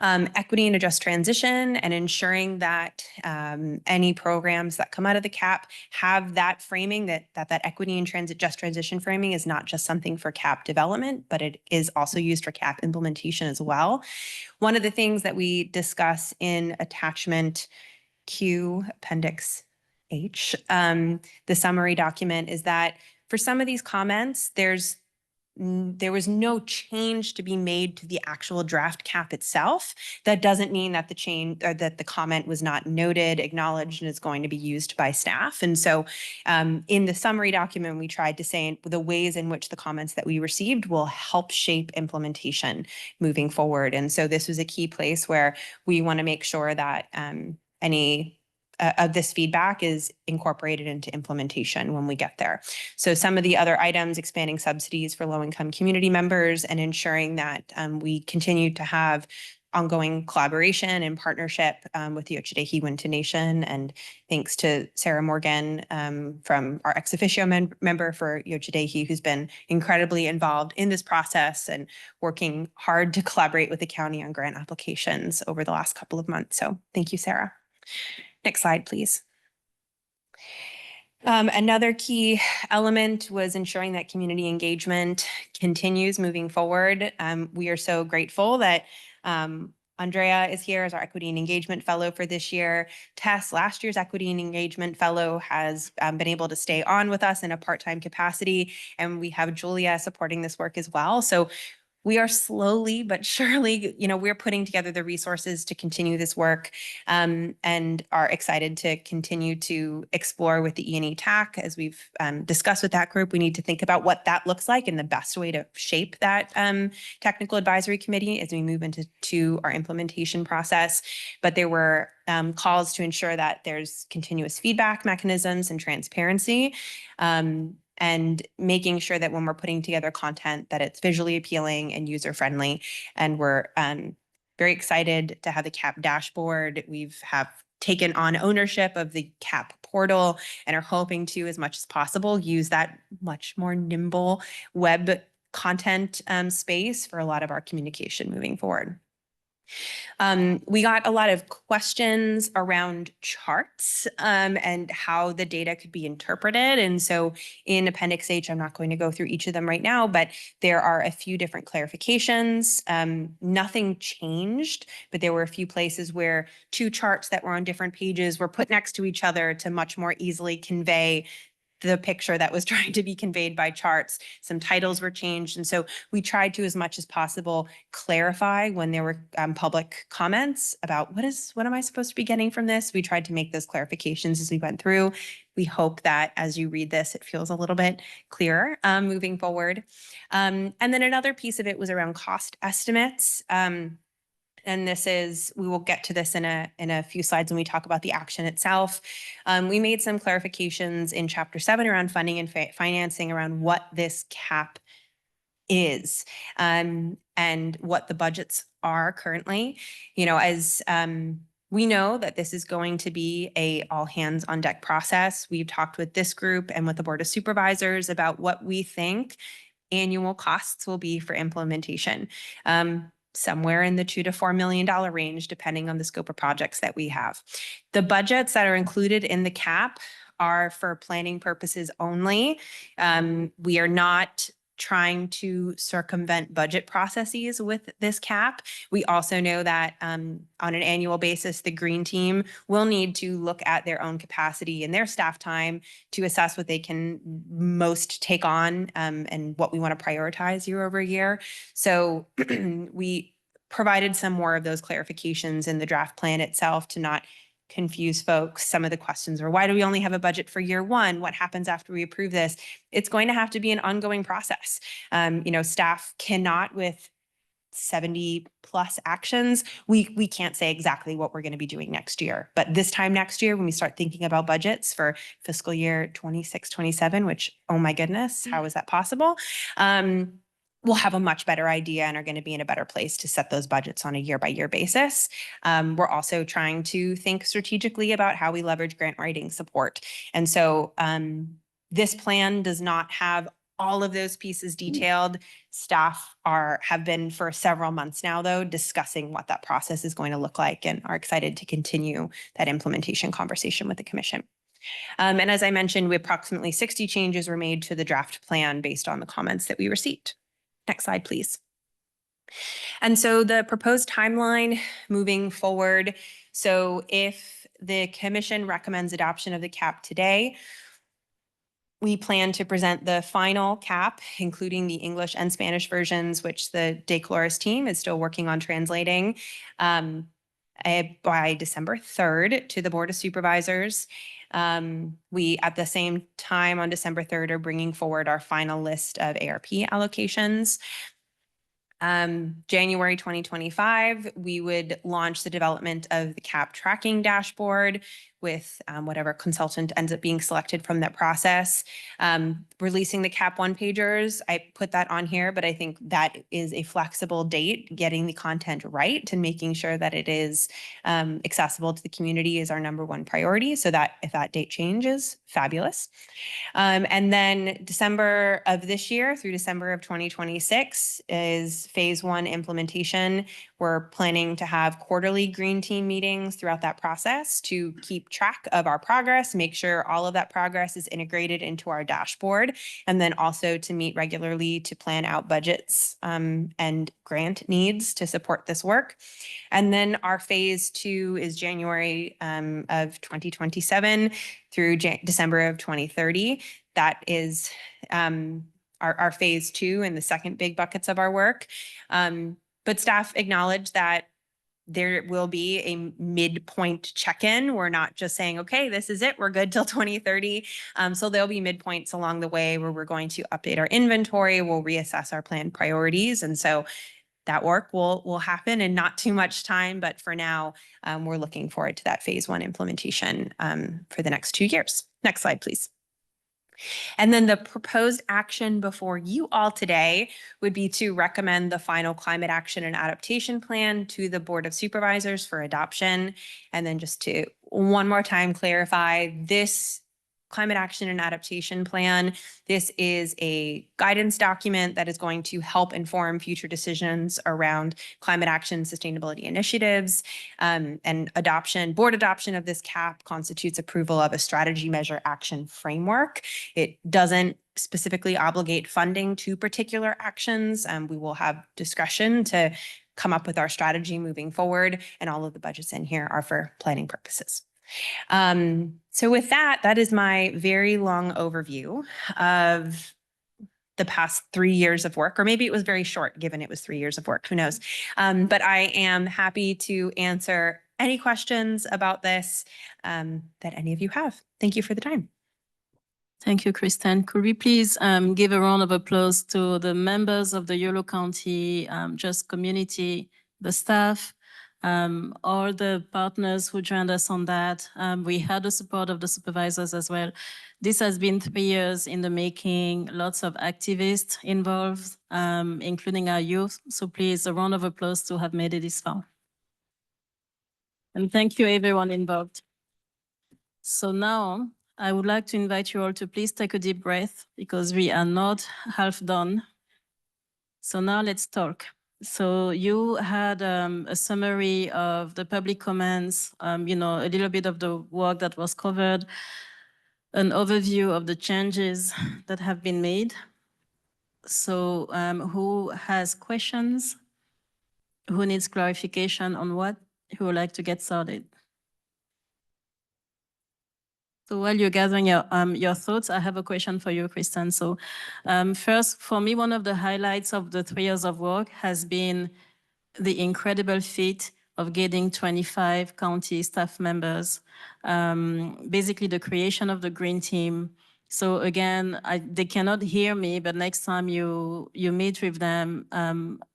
Equity and a just transition, and ensuring that any programs that come out of the CAP have that framing, that equity and just transition framing is not just something for CAP development, but it is also used for CAP implementation as well. One of the things that we discuss in attachment Q, Appendix H, the summary document, is that for some of these comments, there was no change to be made to the actual draft CAP itself. That doesn't mean that the change or that the comment was not noted, acknowledged, and is going to be used by staff. And so in the summary document, we tried to say the ways in which the comments that we received will help shape implementation moving forward. And so this was a key place where we want to make sure that any of this feedback is incorporated into implementation when we get there. So some of the other items, expanding subsidies for low-income community members and ensuring that we continue to have ongoing collaboration and partnership with the Ochodee Winton Nation. And thanks to Sarah Morgan from our ex officio member for Ochodee, who's been incredibly involved in this process and working hard to collaborate with the county on grant applications over the last couple of months. So thank you, Sarah. Next slide, please. Another key element was ensuring that community engagement continues moving forward. We are so grateful that Andrea is here as our Equity and Engagement Fellow for this year. Tess, last year's Equity and Engagement Fellow, has been able to stay on with us in a part-time capacity, and we have Julia supporting this work as well. So we are slowly but surely, we're putting together the resources to continue this work, and are excited to continue to explore with the E&E TAC. As we've discussed with that group, we need to think about what that looks like and the best way to shape that technical advisory committee as we move into our implementation process. But there were calls to ensure that there's continuous feedback mechanisms and transparency. And making sure that when we're putting together content that it's visually appealing and user-friendly. And we're very excited to have the CAP dashboard. Have taken on ownership of the CAP portal and are hoping to, as much as possible, use that much more nimble web content space for a lot of our communication moving forward. We got a lot of questions around charts and how the data could be interpreted. And so in Appendix H, I'm not going to go through each of them right now, but there are a few different clarifications. Nothing changed, but there were a few places where two charts that were on different pages were put next to each other to much more easily convey the picture that was trying to be conveyed by charts. Some titles were changed. And so we tried to, as much as possible, clarify when there were public comments about what am I supposed to be getting from this? We tried to make those clarifications as we went through. We hope that as you read this, it feels a little bit clearer moving forward. And then another piece of it was around cost estimates. And we will get to this in a few slides when we talk about the action itself. We made some clarifications in Chapter 7 around funding and financing around what this CAP is, and what the budgets are currently. As we know that this is going to be a all hands on deck process. We've talked with this group and with the Board of Supervisors about what we think annual costs will be for implementation. Somewhere in the $2 to $4 million range, depending on the scope of projects that we have. The budgets that are included in the CAP are for planning purposes only. We are not trying to circumvent budget processes with this CAP. We also know that on an annual basis, the Green Team will need to look at their own capacity and their staff time to assess what they can most take on and what we want to prioritize year over year. So we provided some more of those clarifications in the draft plan itself to not confuse folks. Some of the questions were, why do we only have a budget for year one? What happens after we approve this? It's going to have to be an ongoing process. Staff cannot, with 70 plus actions, we can't say exactly what we're going to be doing next year. But this time next year, when we start thinking about budgets for fiscal year 26, 27, which, oh my goodness, how is that possible? We'll have a much better idea and are going to be in a better place to set those budgets on a year-by-year basis. We're also trying to think strategically about how we leverage grant writing support. And so this plan does not have all of those pieces detailed. Staff have been for several months now, though, discussing what that process is going to look like and are excited to continue that implementation conversation with the Commission. And as I mentioned, approximately 60 changes were made to the draft plan based on the comments that we received. Next slide, please. And so the proposed timeline moving forward. So if the Commission recommends adoption of the CAP today, we plan to present the final CAP, including the English and Spanish versions, which the DeCloris team is still working on translating, by December 3rd to the Board of Supervisors. We, at the same time on December 3rd, are bringing forward our final list of ARP allocations. January 2025, we would launch the development of the CAP tracking dashboard with whatever consultant ends up being selected from that process. Releasing the CAP one-pagers, I put that on here, but I think that is a flexible date. Getting the content right and making sure that it is accessible to the community is our #1 priority. So that if that date changes, fabulous. And then December of this year through December of 2026 is phase 1 implementation. We're planning to have quarterly Green Team meetings throughout that process to keep keep track of our progress, make sure all of that progress is integrated into our dashboard, and then also to meet regularly to plan out budgets and grant needs to support this work. And then our phase 2 is January of 2027 through December of 2030. That is our phase 2 and the second big buckets of our work. But staff acknowledge that there will be a midpoint check-in. We're not just saying, okay, this is it, we're good till 2030. So there'll be midpoints along the way where we're going to update our inventory, we'll reassess our planned priorities. And so that work will happen in not too much time, but for now, we're looking forward to that phase 1 implementation for the next 2 years. Next slide, please. And then the proposed action before you all today would be to recommend the final climate action and adaptation plan to the Board of Supervisors for adoption. And then just to one more time clarify, this climate action and adaptation plan, this is a guidance document that is going to help inform future decisions around climate action sustainability initiatives, and board adoption of this CAP constitutes approval of a strategy measure action framework. It doesn't specifically obligate funding to particular actions. We will have discretion to come up with our strategy moving forward, and all of the budgets in here are for planning purposes. So with that is my very long overview of the past 3 years of work, or maybe it was very short given it was 3 years of work, who knows? But I am happy to answer any questions about this that any of you have. Thank you for the time. Thank you, Kristen. Could we please give a round of applause to the members of the Yolo County Just community, the staff, all the partners who joined us on that. We had the support of the supervisors as well. This has been 3 years in the making, lots of activists involved, including our youth. So please, a round of applause to have made it this far. And thank you everyone involved. So now I would like to invite you all to please take a deep breath because we are not half done. So now let's talk. So you had a summary of the public comments, a little bit of the work that was covered, an overview of the changes that have been made. So who has questions? Who needs clarification on what? Who would like to get started? So while you're gathering your thoughts, I have a question for you, Kristen. So first, for me, one of the highlights of the 3 years of work has been the incredible feat of getting 25 county staff members, basically the creation of the green team. So again, they cannot hear me, but next time you meet with them,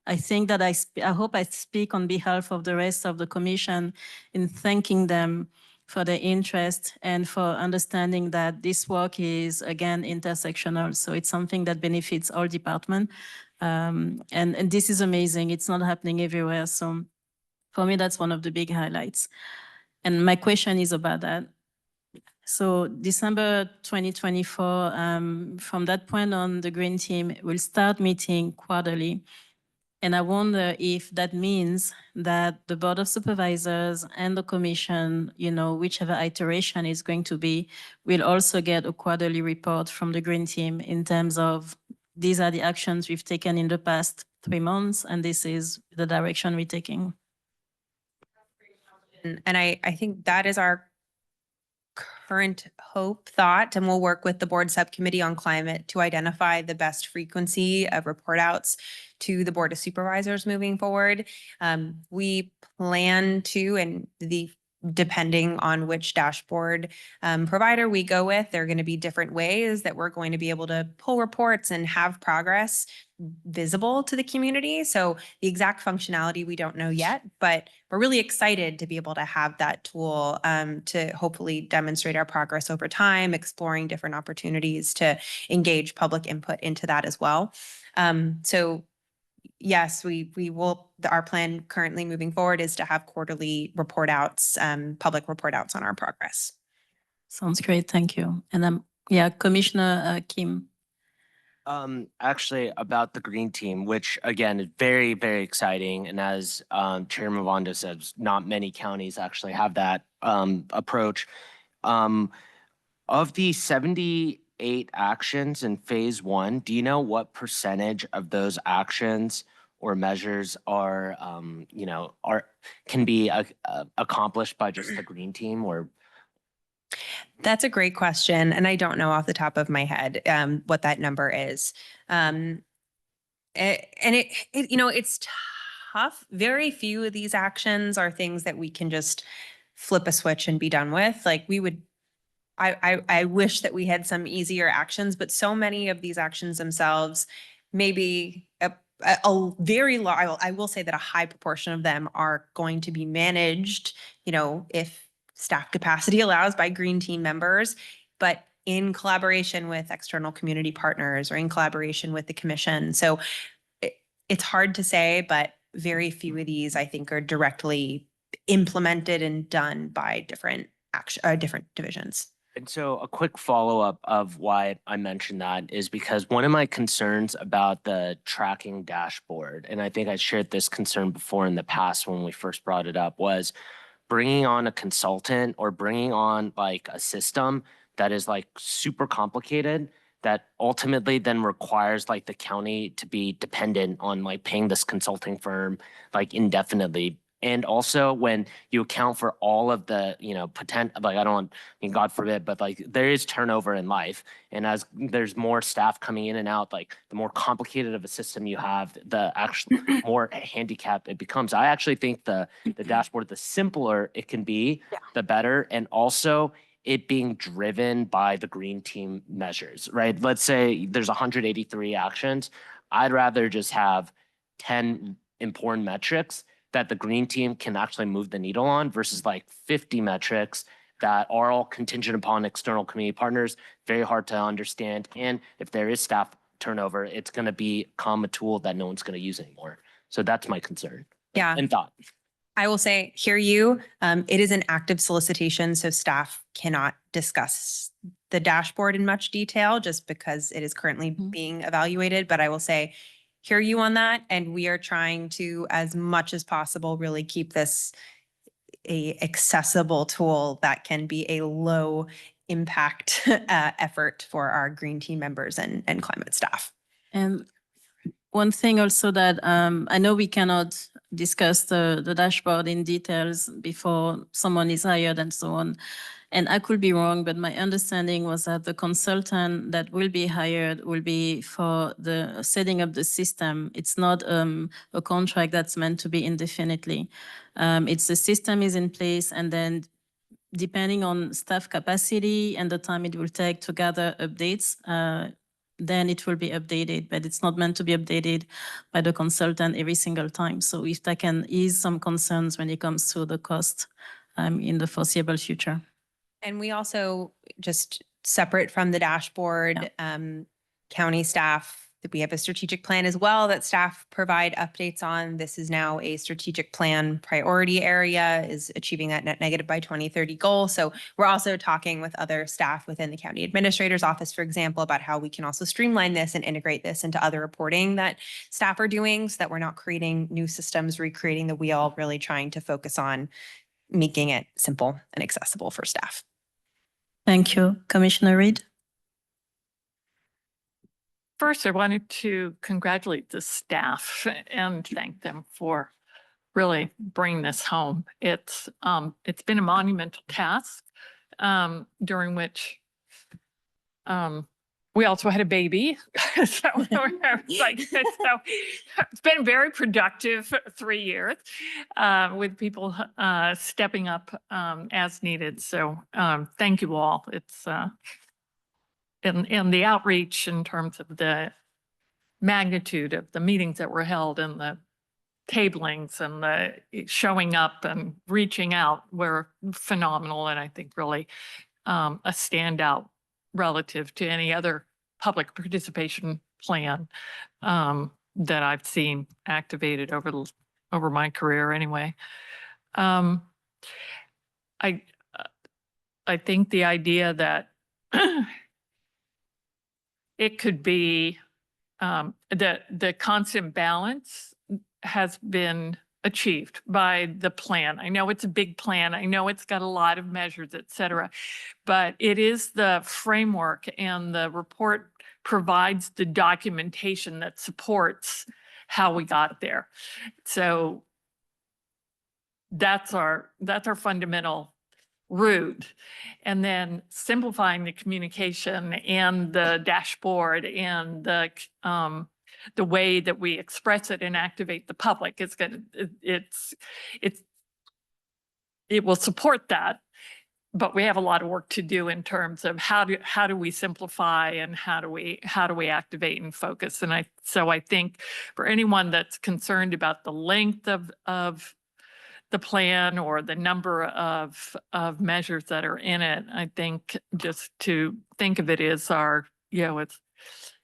I think that I hope I speak on behalf of the rest of the commission in thanking them for their interest and for understanding that this work is, again, intersectional. So it's something that benefits all departments. And this is amazing. It's not happening everywhere. So for me, that's one of the big highlights. And my question is about that. So December 2024, from that point on, the Green Team will start meeting quarterly. And I wonder if that means that the Board of Supervisors and the Commission, whichever iteration is going to be, will also get a quarterly report from the Green Team in terms of these are the actions we've taken in the past 3 months, and this is the direction we're taking. And I think that is our current thought, and we'll work with the board subcommittee on climate to identify the best frequency of report outs to the Board of Supervisors moving forward. We plan to, and depending on which dashboard provider we go with, there are going to be different ways that we're going to be able to pull reports and have progress visible to the community. So the exact functionality we don't know yet, but we're really excited to be able to have that tool to hopefully demonstrate our progress over time, exploring different opportunities to engage public input into that as well. So yes, we will. Our plan currently moving forward is to have quarterly report outs, public report outs on our progress. Sounds great. Thank you. And Commissioner Kim. Actually about the green team, which again is very, very exciting. And as Chairman Vondo says, not many counties actually have that approach. Of the 78 actions in phase one, do you know what percentage of those actions or measures are, can be accomplished by just the green team or? That's a great question. And I don't know off the top of my head what that number is. And it's tough. Very few of these actions are things that we can just flip a switch and be done with. Like I wish that we had some easier actions, but so many of these actions themselves, maybe a very large, I will say that a high proportion of them are going to be managed, if staff capacity allows, by green team members, but in collaboration with external community partners or in collaboration with the commission. So it's hard to say, but very few of these I think are directly implemented and done by different divisions. And so a quick follow-up of why I mentioned that is because one of my concerns about the tracking dashboard, and I think I shared this concern before in the past when we first brought it up, was bringing on a consultant or bringing on like a system that is like super complicated that ultimately then requires like the county to be dependent on like paying this consulting firm like indefinitely. And also when you account for all of the, potential, like God forbid, but like there is turnover in life. And as there's more staff coming in and out, like the more complicated of a system you have, the actual more handicap it becomes. I actually think the dashboard, the simpler it can be, the better. And also it being driven by the green team measures, right? Let's say there's 183 actions. I'd rather just have 10 important metrics that the green team can actually move the needle on versus like 50 metrics that are all contingent upon external community partners, very hard to understand. And if there is staff turnover, it's going to become a tool that no one's going to use anymore. So that's my concern. Yeah. And thought. I will say, hear you. It is an active solicitation, so staff cannot discuss the dashboard in much detail just because it is currently being evaluated. But I will say, hear you on that. And we are trying to, as much as possible, really keep this a accessible tool that can be a low impact effort for our green team members and climate staff. And one thing also that I know we cannot discuss the dashboard in details before someone is hired and so on. And I could be wrong, but my understanding was that the consultant that will be hired will be for the setting up the system. It's not a contract that's meant to be indefinitely. It's the system is in place, and then depending on staff capacity and the time it will take to gather updates, then it will be updated, but it's not meant to be updated by the consultant every single time. So if that can ease some concerns when it comes to the cost in the foreseeable future. And we also, just separate from the dashboard, county staff, we have a strategic plan as well that staff provide updates on. This is now a strategic plan priority area, is achieving that net negative by 2030 goal. So we're also talking with other staff within the county administrator's office, for example, about how we can also streamline this and integrate this into other reporting that staff are doing so that we're not creating new systems, recreating the wheel, really trying to focus on making it simple and accessible for staff. Thank you. Commissioner Reed. First, I wanted to congratulate the staff and thank them for really bringing this home. It's been a monumental task during which we also had a baby. So it's been a very productive 3 years with people stepping up as needed. So thank you all. It's and the outreach in terms of the magnitude of the meetings that were held and the tablings and the showing up and reaching out were phenomenal. And I think really a standout relative to any other public participation plan that I've seen activated over my career anyway. I think the idea that it could be the constant balance has been achieved by the plan. I know it's a big plan. I know it's got a lot of measures, et cetera, but it is the framework, and the report provides the documentation that supports how we got there. So that's our fundamental route. And then simplifying the communication and the dashboard and the way that we express it and activate the public is it will support that. But we have a lot of work to do in terms of how do we simplify, and how do we activate and focus. And so I think for anyone that's concerned about the length of the plan or the number of measures that are in it, I think just to think of it as our,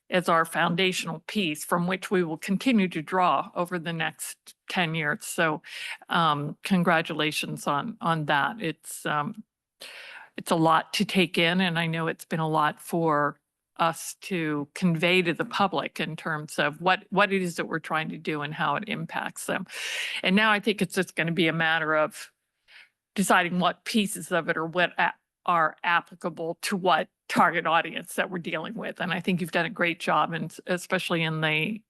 as our foundational piece from which we will continue to draw over the next 10 years. So congratulations on that. It's a lot to take in, and I know it's been a lot for us to convey to the public in terms of what it is that we're trying to do and how it impacts them. And now I think it's just going to be a matter of deciding what pieces of it are applicable to what target audience that we're dealing with. And I think you've done a great job, and especially in the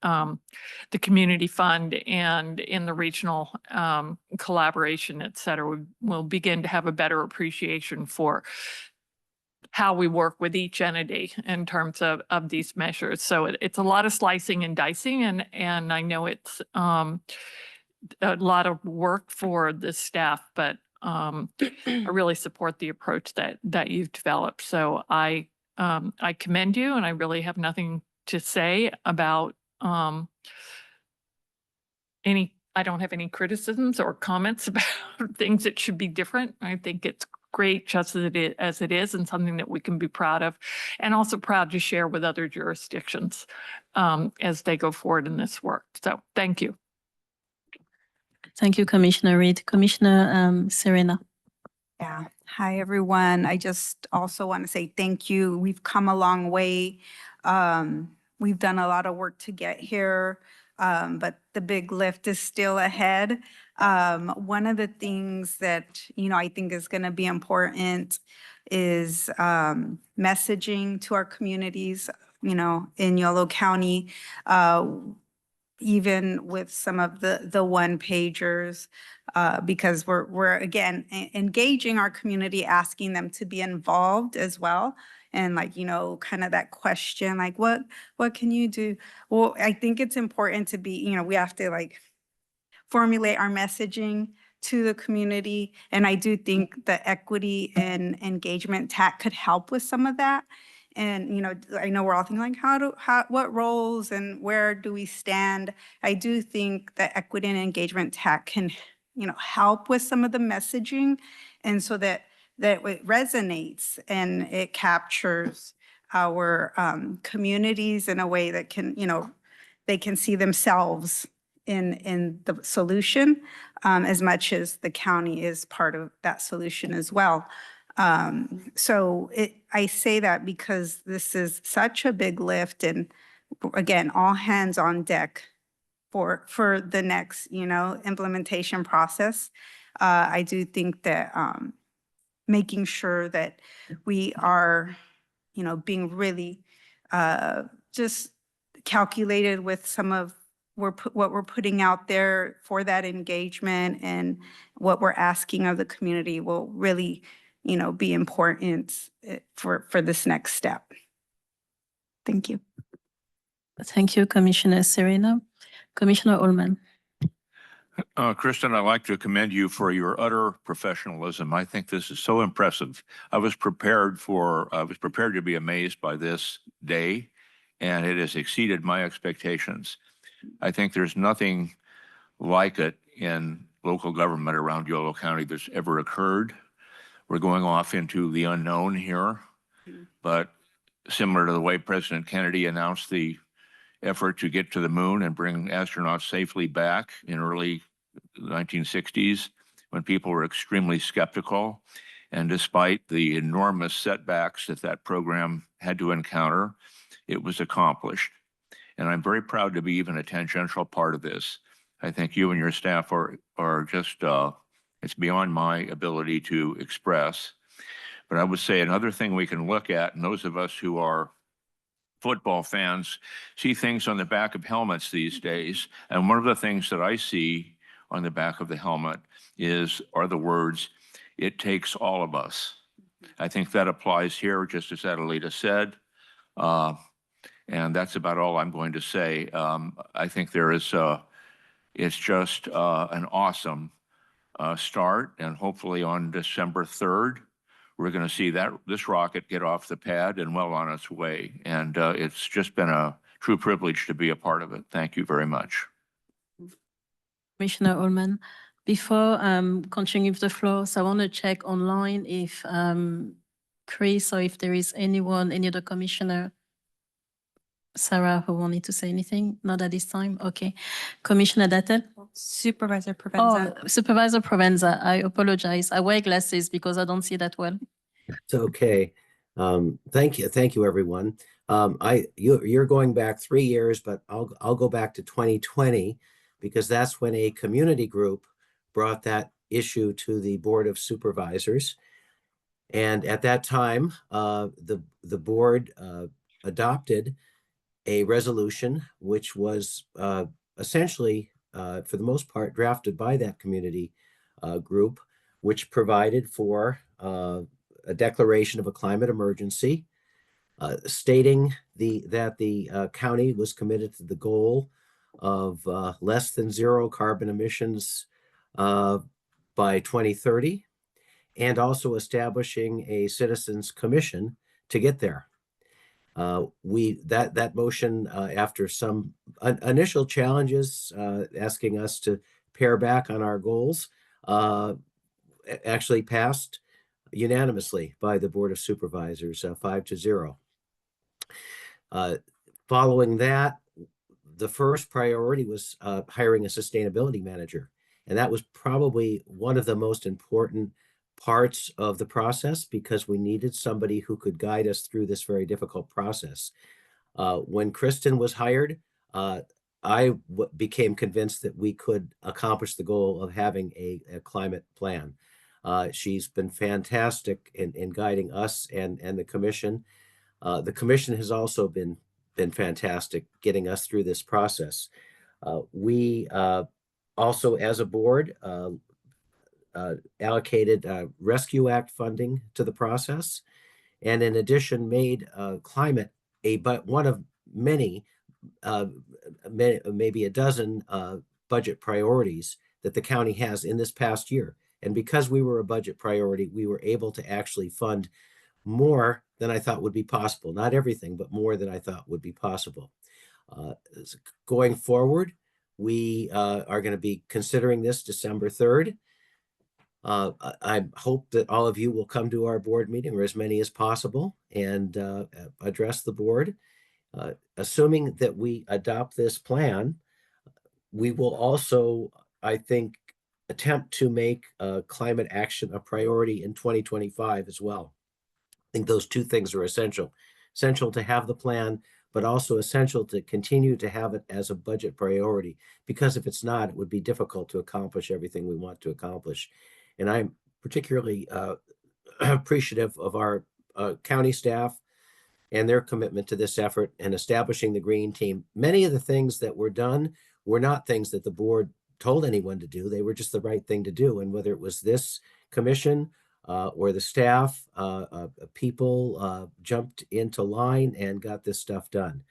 community fund and in the regional collaboration, et cetera. We'll begin to have a better appreciation for how we work with each entity in terms of these measures. So it's a lot of slicing and dicing, and I know it's a lot of work for the staff, but I really support the approach that you've developed. So I commend you, and I really have nothing to say about I don't have any criticisms or comments about things that should be different. I think it's great just as it is, and something that we can be proud of, and also proud to share with other jurisdictions as they go forward in this work. So thank you. Thank you, Commissioner Reed. Commissioner Serena. Yeah. Hi, everyone. I just also want to say thank you. We've come a long way. We've done a lot of work to get here, but the big lift is still ahead. One of the things that, I think is going to be important is messaging to our communities, in Yolo County, even with some of the one-pagers, because we're again engaging our community, asking them to be involved as well. And kind of that question, like, what can you do? Well, I think it's important to be, we have to formulate our messaging to the community. And I do think the equity and engagement tack could help with some of that. And, I know we're all thinking what roles and where do we stand? I do think that equity and engagement tack can, help with some of the messaging, and so that it resonates and it captures our communities in a way that can, they can see themselves in the solution, as much as the county is part of that solution as well. So I say that because this is such a big lift, and again, all hands on deck for the next, implementation process. I do think that making sure that we are, being really just calculated with some of what we're putting out there for that engagement, and what we're asking of the community will really, be important for this next step. Thank you. Thank you, Commissioner Serena. Commissioner Ullman. Kristen, I'd like to commend you for your utter professionalism. I think this is so impressive. I was prepared to be amazed by this day, and it has exceeded my expectations. I think there's nothing like it in local government around Yolo County that's ever occurred. We're going off into the unknown here, but similar to the way President Kennedy announced the effort to get to the moon and bring astronauts safely back in early 1960s, when people were extremely skeptical. And despite the enormous setbacks that program had to encounter, it was accomplished. And I'm very proud to be even a tangential part of this. I think you and your staff are just, it's beyond my ability to express. But I would say another thing we can look at, and those of us who are football fans see things on the back of helmets these days. And one of the things that I see on the back of the helmet are the words, "It takes all of us." I think that applies here, just as Adelita said. And that's about all I'm going to say. I think it's just an awesome start, and hopefully on December 3rd, we're going to see this rocket get off the pad and well on its way. And it's just been a true privilege to be a part of it. Thank you very much. Commissioner Ullman, before continuing with the floor, so I want to check online if Chris or if there is anyone, any other commissioner, Sarah, who wanted to say anything? Not at this time. Okay. Commissioner Dattel? Supervisor Provenza. Oh, Supervisor Provenza, I apologize. I wear glasses because I don't see that well. It's okay. Thank you, everyone. You're going back 3 years, but I'll go back to 2020 because that's when a community group brought that issue to the Board of Supervisors. And at that time, the board adopted a resolution which was essentially, for the most part, drafted by that community group, which provided for a declaration of a climate emergency, stating that the county was committed to the goal of less than zero carbon emissions by 2030, and also establishing a citizens commission to get there. That motion, after some initial challenges, asking us to pare back on our goals, actually passed unanimously by the Board of Supervisors, 5-0. Following that, the first priority was hiring a sustainability manager. And that was probably one of the most important parts of the process because we needed somebody who could guide us through this very difficult process. When Kristen was hired, I became convinced that we could accomplish the goal of having a climate plan. She's been fantastic in guiding us and the commission. The commission has also been fantastic getting us through this process. We also, as a board, allocated Rescue Act funding to the process, and in addition made climate but one of many, maybe a dozen budget priorities that the county has in this past year. And because we were a budget priority, we were able to actually fund more than I thought would be possible. Not everything, but more than I thought would be possible. Going forward, we are going to be considering this December 3rd. I hope that all of you will come to our board meeting, or as many as possible, and address the board. Assuming that we adopt this plan, we will also, I think, attempt to make climate action a priority in 2025 as well. I think those two things are essential to have the plan, but also essential to continue to have it as a budget priority, because if it's not, it would be difficult to accomplish everything we want to accomplish. And I'm particularly appreciative of our county staff and their commitment to this effort and establishing the green team. Many of the things that were done were not things that the board told anyone to do. They were just the right thing to do. And whether it was this commission or the staff, people jumped into line and got this stuff done.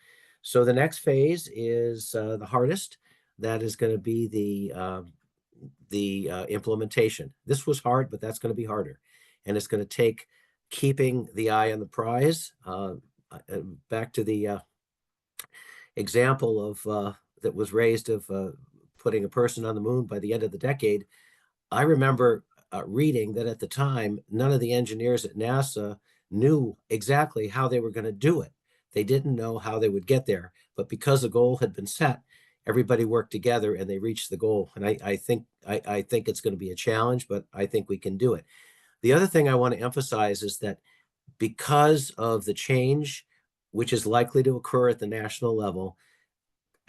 So the next phase is the hardest. That is going to be the implementation. This was hard, but that's going to be harder. And it's going to take keeping the eye on the prize. Back to the example of that was raised of putting a person on the moon by the end of the decade. I remember reading that at the time, none of the engineers at NASA knew exactly how they were going to do it. They didn't know how they would get there, but because the goal had been set, everybody worked together and they reached the goal. And I think it's going to be a challenge, but I think we can do it. The other thing I want to emphasize is that because of the change which is likely to occur at the national level,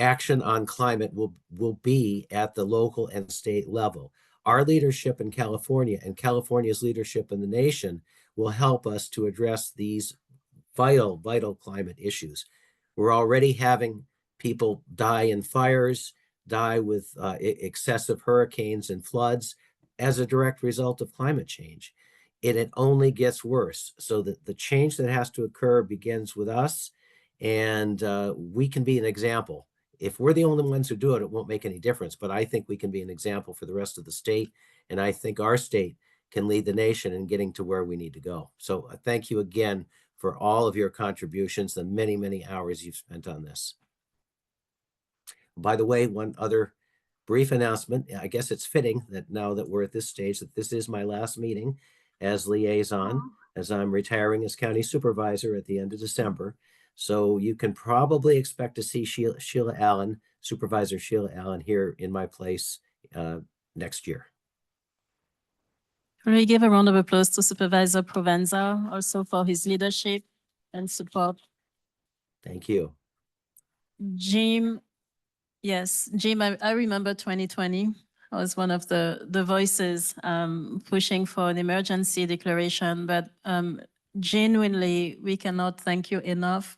action on climate will be at the local and state level. Our leadership in California and California's leadership in the nation will help us to address these vital climate issues. We're already having people die in fires, die with excessive hurricanes and floods as a direct result of climate change. And it only gets worse. So that the change that has to occur begins with us, and we can be an example. If we're the only ones who do it, it won't make any difference. But I think we can be an example for the rest of the state. And I think our state can lead the nation in getting to where we need to go. So thank you again for all of your contributions, the many hours you've spent on this. By the way, one other brief announcement. I guess it's fitting that now that we're at this stage, that this is my last meeting as liaison, as I'm retiring as county supervisor at the end of December. So you can probably expect to see Sheila Allen, Supervisor Sheila Allen, here in my place next year. Can we give a round of applause to Supervisor Provenza also for his leadership and support? Thank you. Jim, yes, Jim, I remember 2020. I was one of the voices pushing for an emergency declaration, but genuinely, we cannot thank you enough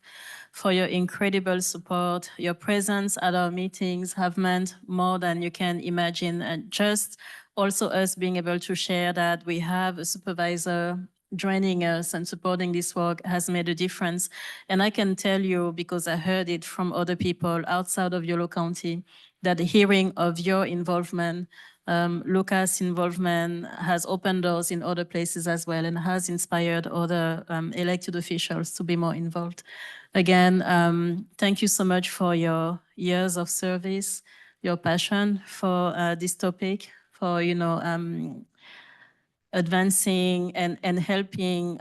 for your incredible support. Your presence at our meetings have meant more than you can imagine. And just also us being able to share that we have a supervisor joining us and supporting this work has made a difference. And I can tell you, because I heard it from other people outside of Yolo County, that the hearing of your involvement, Lucas' involvement has opened doors in other places as well and has inspired other elected officials to be more involved. Again, thank you so much for your years of service, your passion for this topic, for, you know, advancing and helping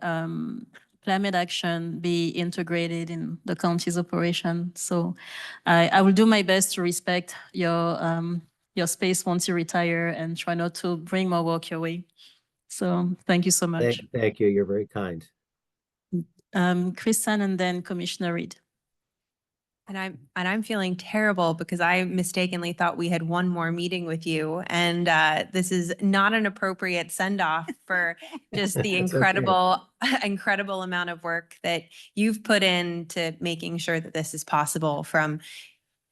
climate action be integrated in the county's operation. So I will do my best to respect your space once you retire and try not to bring more work your way. So thank you so much. Thank you. You're very kind. Kristen and then Commissioner Reed. And I'm feeling terrible because I mistakenly thought we had one more meeting with you, and this is not an appropriate send-off for just the incredible amount of work that you've put into making sure that this is possible, from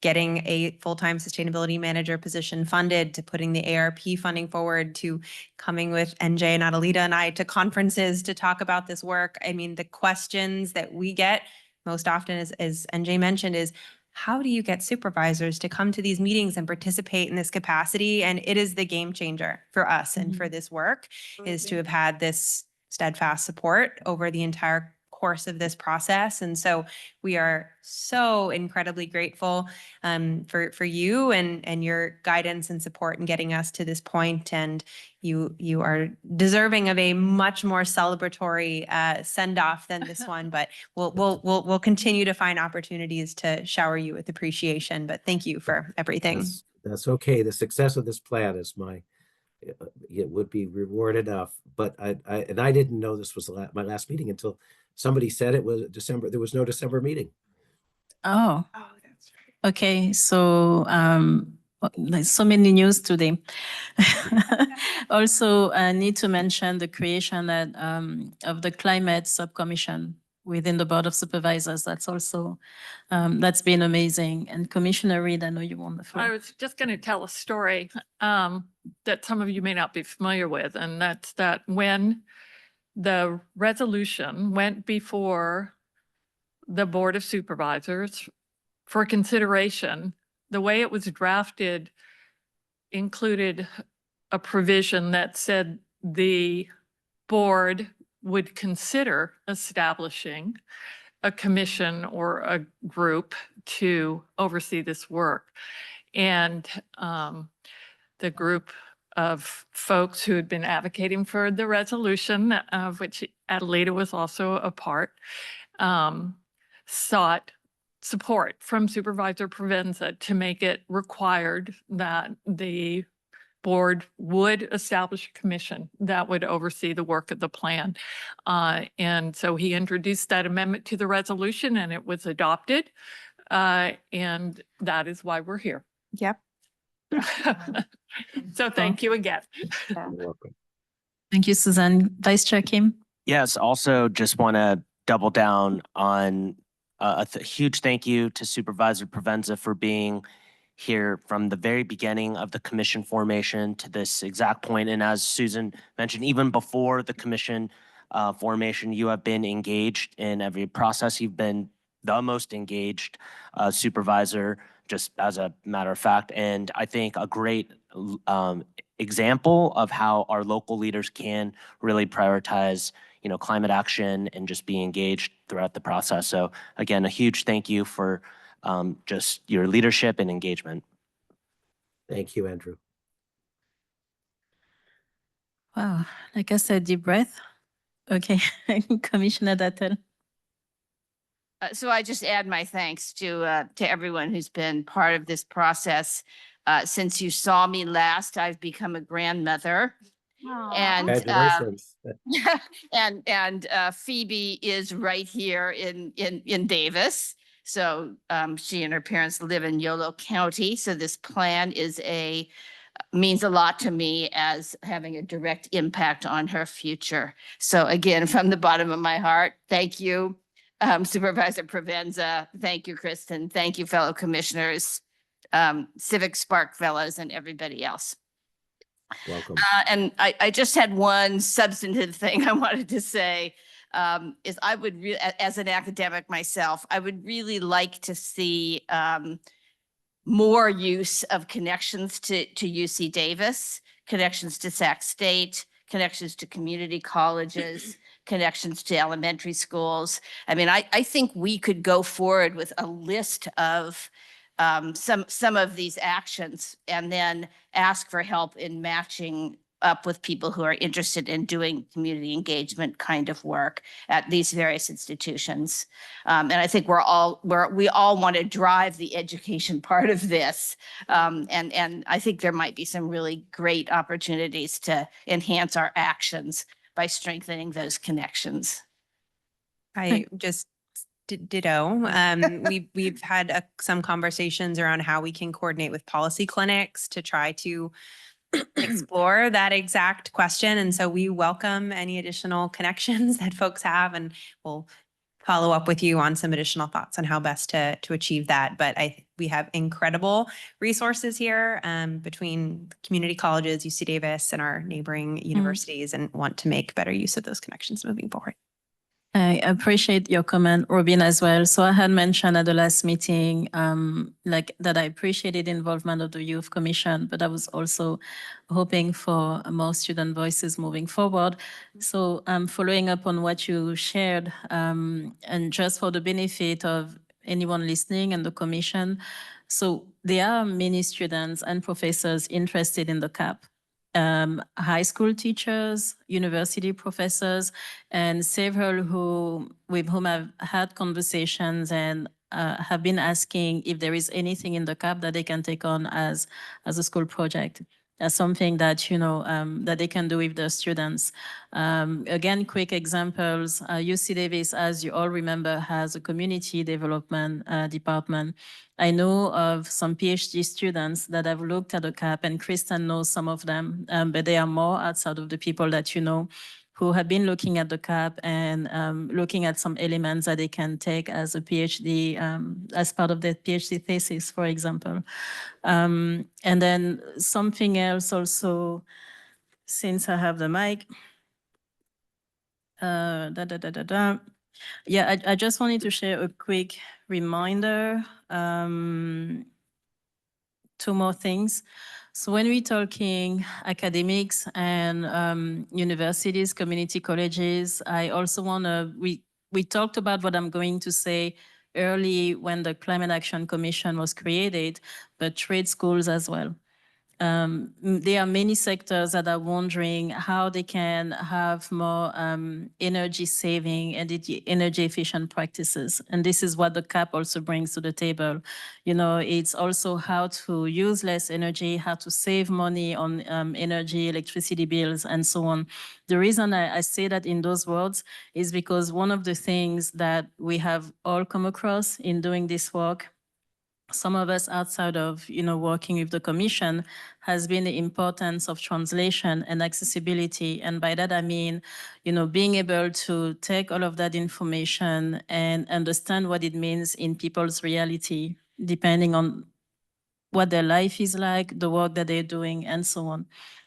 getting a full-time sustainability manager position funded, to putting the ARP funding forward, to coming with NJ and Adelita and I to conferences to talk about this work. I mean, the questions that we get most often, as NJ mentioned, is how do you get supervisors to come to these meetings and participate in this capacity? And it is the game changer for us and for this work, is to have had this steadfast support over the entire course of this process. And so we are so incredibly grateful for you and your guidance and support in getting us to this point. And you are deserving of a much more celebratory send-off than this one, but we'll continue to find opportunities to shower you with appreciation. But thank you for everything. That's okay. The success of this plan is it would be reward enough. But I didn't know this was my last meeting until somebody said it was December. There was no December meeting. Oh, that's right. Okay, so there's so many news today. Also, I need to mention the creation of the climate subcommission within the Board of Supervisors. That's also, that's been amazing. And Commissioner Reed, I know you want the floor. I was just going to tell a story that some of you may not be familiar with, and that's that when the resolution went before the Board of Supervisors for consideration, the way it was drafted included a provision that said the board would consider establishing a commission or a group to oversee this work. And the group of folks who had been advocating for the resolution, of which Adelita was also a part, sought support from Supervisor Provenza to make it required that the board would establish a commission that would oversee the work of the plan. And so he introduced that amendment to the resolution, and it was adopted And that is why we're here. Yep. So thank you again. You're welcome. Thank you, Suzanne. Vice Chair Kim? Yes, also just want to double down on huge thank you to Supervisor Provenza for being here from the very beginning of the commission formation to this exact point. And as Susan mentioned, even before the commission formation, you have been engaged in every process. You've been the most engaged supervisor, just as a matter of fact. And I think a great example of how our local leaders can really prioritize, climate action and just be engaged throughout the process. So again, a huge thank you for just your leadership and engagement. Thank you, Andrew. Wow, like I said, deep breath. Okay, Commissioner Dattel. So I just add my thanks to everyone who's been part of this process. Since you saw me last, I've become a grandmother. And Congratulations. and Phoebe is right here in Davis. So she and her parents live in Yolo County. So this plan means a lot to me as having a direct impact on her future. So again, from the bottom of my heart, thank you, Supervisor Provenza. Thank you, Kristen. Thank you, fellow commissioners, Civic Spark fellows, and everybody else. Welcome. And I just had one substantive thing I wanted to say, is I would, as an academic myself, I would really like to see more use of connections to UC Davis, connections to Sac State, connections to community colleges, connections to elementary schools. I mean, I think we could go forward with a list of some of these actions and then ask for help in matching up with people who are interested in doing community engagement kind of work at these various institutions. And I think we all want to drive the education part of this. And I think there might be some really great opportunities to enhance our actions by strengthening those connections. I just ditto. We've had some conversations around how we can coordinate with policy clinics to try to explore that exact question. And so we welcome any additional connections that folks have, and we'll follow up with you on some additional thoughts on how best to achieve that. But we have incredible resources here between community colleges, UC Davis, and our neighboring universities, and want to make better use of those connections moving forward. I appreciate your comment, Robin, as well. So I had mentioned at the last meeting, like that I appreciated the involvement of the Youth Commission, but I was also hoping for more student voices moving forward. So following up on what you shared, and just for the benefit of anyone listening and the commission, so there are many students and professors interested in the CAP. High school teachers, university professors, and several with whom I've had conversations and have been asking if there is anything in the CAP that they can take on as a school project, as something that, that they can do with their students. Again, quick examples, UC Davis, as you all remember, has a community development department. I know of some PhD students that have looked at the CAP, and Kristen knows some of them, but they are more outside of the people that you know, who have been looking at the CAP and looking at some elements that they can take as a PhD, as part of their PhD thesis, for example. And then something else also, since I have the mic. Yeah, I just wanted to share a quick reminder. Two more things. So when we're talking academics and universities, community colleges, I also want to, we talked about what I'm going to say early when the Climate Action Commission was created, but trade schools as well. There are many sectors that are wondering how they can have more energy saving and energy efficient practices. And this is what the CAP also brings to the table. It's also how to use less energy, how to save money on energy, electricity bills, and so on. The reason I say that in those words is because one of the things that we have all come across in doing this work some of us outside of, working with the commission, has been the importance of translation and accessibility. And by that, I mean, being able to take all of that information and understand what it means in people's reality, depending on what their life is like, the work that they're doing, and so on.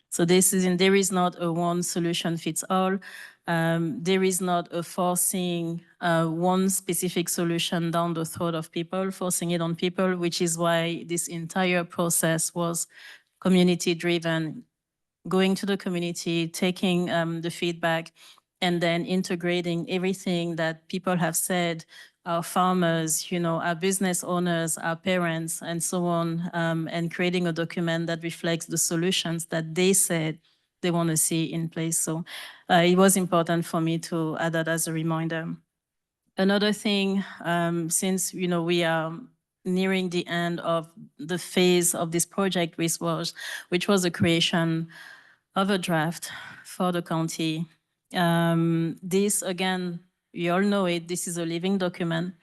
So there is not a one solution fits all. There is not a forcing one specific solution down the throat of people, forcing it on people, which is why this entire process was community driven, going to the community, taking the feedback, and then integrating everything that people have said, our farmers, our business owners, our parents, and so on, and creating a document that reflects the solutions that they said they want to see in place. So it was important for me to add that as a reminder. Another thing, since, we are nearing the end of the phase of this project, which was the creation of a draft for the county. This, again, you all know it, this is a living document.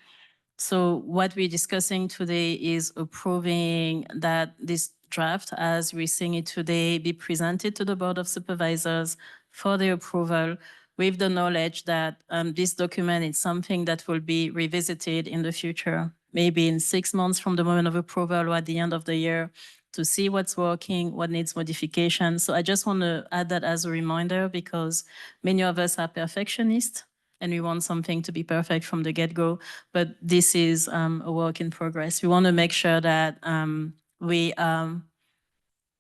So what we're discussing today is approving that this draft, as we're seeing it today, be presented to the Board of Supervisors for their approval, with the knowledge that this document is something that will be revisited in the future, maybe in 6 months from the moment of approval or at the end of the year, to see what's working, what needs modification. So I just want to add that as a reminder, because many of us are perfectionists and we want something to be perfect from the get-go, but this is a work in progress. We want to make sure that we are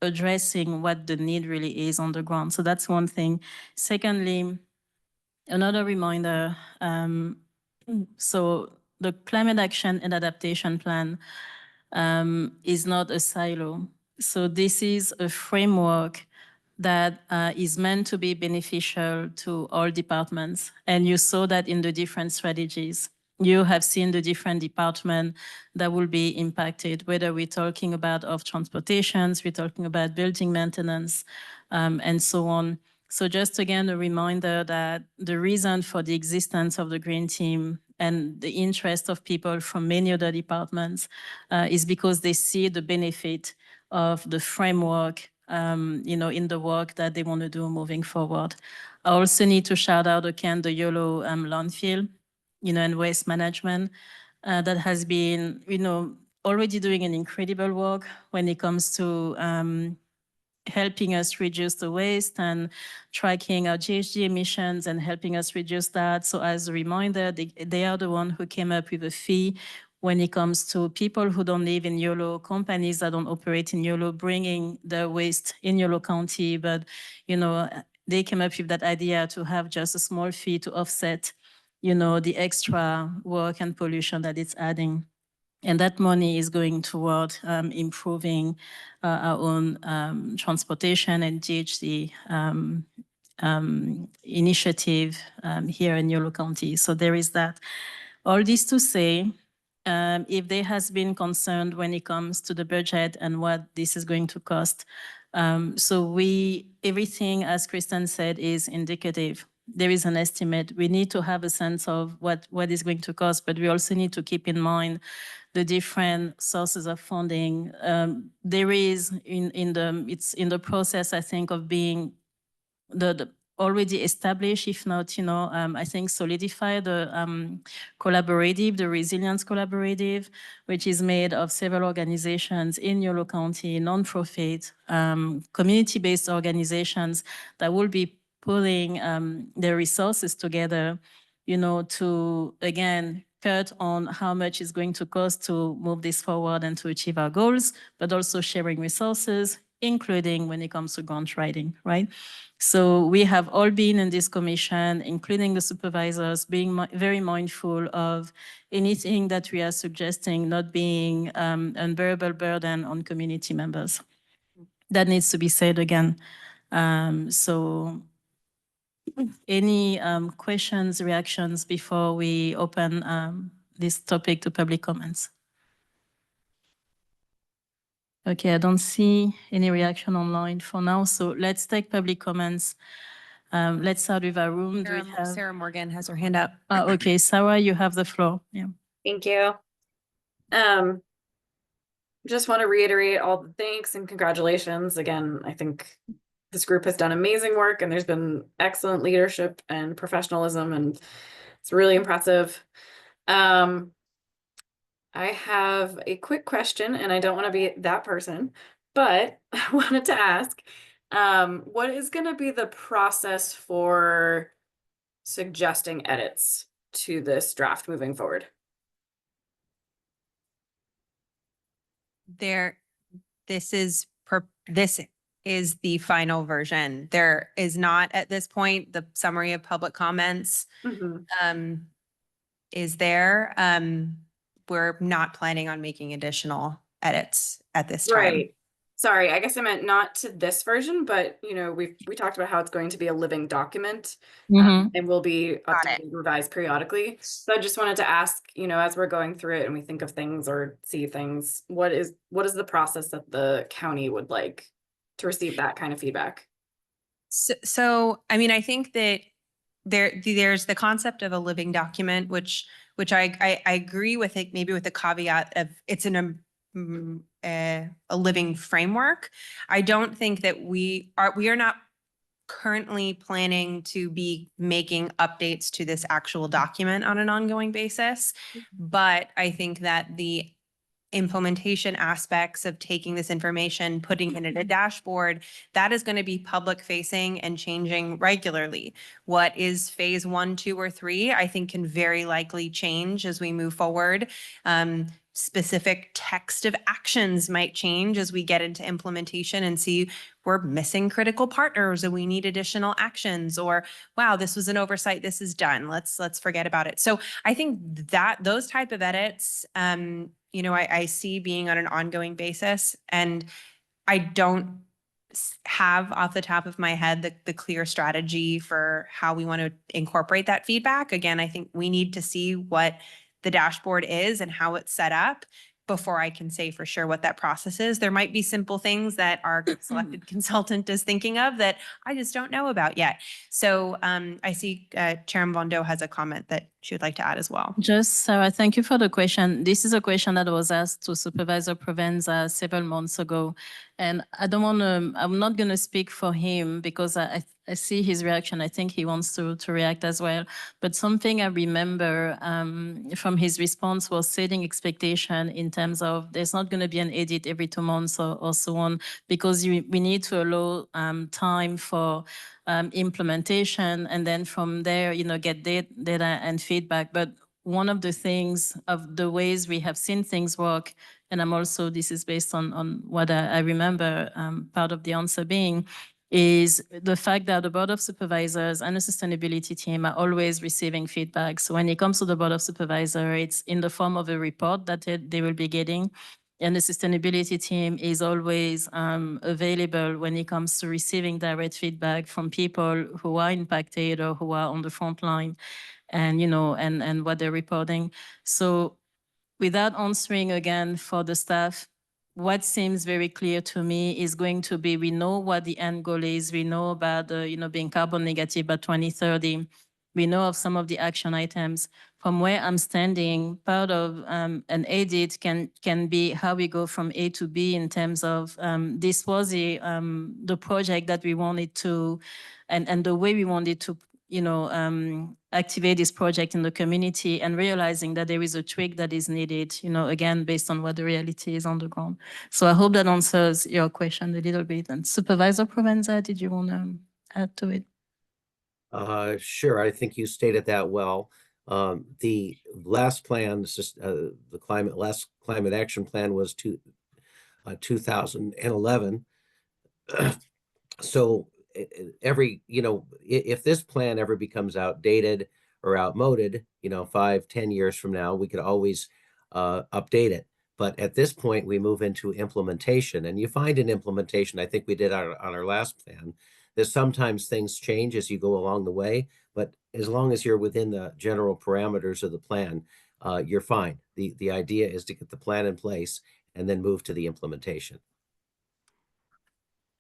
addressing what the need really is on the ground. So that's one thing. Secondly, another reminder, so the Climate Action and Adaptation Plan is not a silo. So this is a framework that is meant to be beneficial to all departments. And you saw that in the different strategies. You have seen the different departments that will be impacted, whether we're talking about of transportations, we're talking about building maintenance, and so on. So just again, a reminder that the reason for the existence of the Green Team and the interest of people from many other departments is because they see the benefit of the framework, in the work that they want to do moving forward. I also need to shout out again the YOLO landfill, and waste management that has been, already doing an incredible work when it comes to helping us reduce the waste and tracking our GHG emissions and helping us reduce that. So as a reminder, they are the one who came up with a fee when it comes to people who don't live in YOLO, companies that don't operate in YOLO, bringing their waste in YOLO County. But, they came up with that idea to have just a small fee to offset, the extra work and pollution that it's adding. And that money is going toward improving our own transportation and GHG initiative here in YOLO County. So there is that. All this to say, if there has been concern when it comes to the budget and what this is going to cost, so everything, as Kristen said, is indicative. There is an estimate. We need to have a sense of what is going to cost, but we also need to keep in mind the different sources of funding. There is it's in the process, I think, of being the already established, if not, I think solidify the collaborative, the Resilience Collaborative, which is made of several organizations in YOLO County, non-profit, community-based organizations that will be pulling their resources together, to, again, cut on how much it's going to cost to move this forward and to achieve our goals, but also sharing resources, including when it comes to grant writing, right? So we have all been in this commission, including the supervisors, being very mindful of anything that we are suggesting not being an unbearable burden on community members. That needs to be said again. So any questions, reactions before we open this topic to public comments? Okay, I don't see any reaction online for now, so let's take public comments. Let's start with our room. Do we have... Sarah Morgan has her hand up. Okay, Sarah, you have the floor. Yeah. Thank you. just want to reiterate all the thanks and congratulations. Again, I think this group has done amazing work and there's been excellent leadership and professionalism, and it's really impressive. I have a quick question, and I don't want to be that person, but I wanted to ask, what is going to be the process for suggesting edits to this draft moving forward? This is the final version. There is not at this point the summary of public comments is there. We're not planning on making additional edits at this time. Right. Sorry, I guess I meant not to this version, but you know, we talked about how it's going to be a living document and will be updated and revised periodically. So I just wanted to ask, you know, as we're going through it and we think of things or see things, what is the process that the county would like to receive that kind of feedback? So I mean, I think that there's the concept of a living document, which I agree with it, maybe with the caveat of it's a living framework. I don't think that we are not currently planning to be making updates to this actual document on an ongoing basis. But I think that the implementation aspects of taking this information, putting it in a dashboard, that is going to be public facing and changing regularly. What is phase 1, 2, or 3, I think can very likely change as we move forward. Specific text of actions might change as we get into implementation and see we're missing critical partners and we need additional actions, or wow, this was an oversight, this is done. Let's forget about it. So I think that those type of edits, you know, I see being on an ongoing basis, and I don't have off the top of my head the clear strategy for how we want to incorporate that feedback. Again, I think we need to see what the dashboard is and how it's set up before I can say for sure what that process is. There might be simple things that our selected consultant is thinking of that I just don't know about yet. So I see Chairman Bondo has a comment that she would like to add as well. Just, Sarah, thank you for the question. This is a question that was asked to Supervisor Provenza several months ago. And I'm not going to speak for him because I see his reaction. I think he wants to react as well. But something I remember from his response was setting expectation in terms of there's not going to be an edit every 2 months or so on, because we need to allow time for implementation, and then from there, you know, get data and feedback. But one of the things of the ways we have seen things work, and this is based on what I remember, part of the answer being, is the fact that the Board of Supervisors and the sustainability team are always receiving feedback. So when it comes to the Board of Supervisors, it's in the form of a report that they will be getting. And the sustainability team is always available when it comes to receiving direct feedback from people who are impacted or who are on the front line, and, you know, and what they're reporting. So without answering again for the staff, what seems very clear to me is going to be, we know what the end goal is. We know about, you know, being carbon negative by 2030. We know of some of the action items. From where I'm standing, part of an edit can be how we go from A to B in terms of this was the project that we wanted to, and the way we wanted to, you know, activate this project in the community, and realizing that there is a tweak that is needed, you know, again, based on what the reality is on the ground. So I hope that answers your question a little bit. And Supervisor Provenza, did you want to add to it? Sure, I think you stated that well. The last plan, the last climate action plan was 2011. So every, you know, if this plan ever becomes outdated or outmoded, you know, 5-10 years from now, we could always update it. But at this point, we move into implementation, and you find in implementation, I think we did on our last plan, that sometimes things change as you go along the way, but as long as you're within the general parameters of the plan, you're fine. The idea is to get the plan in place and then move to the implementation.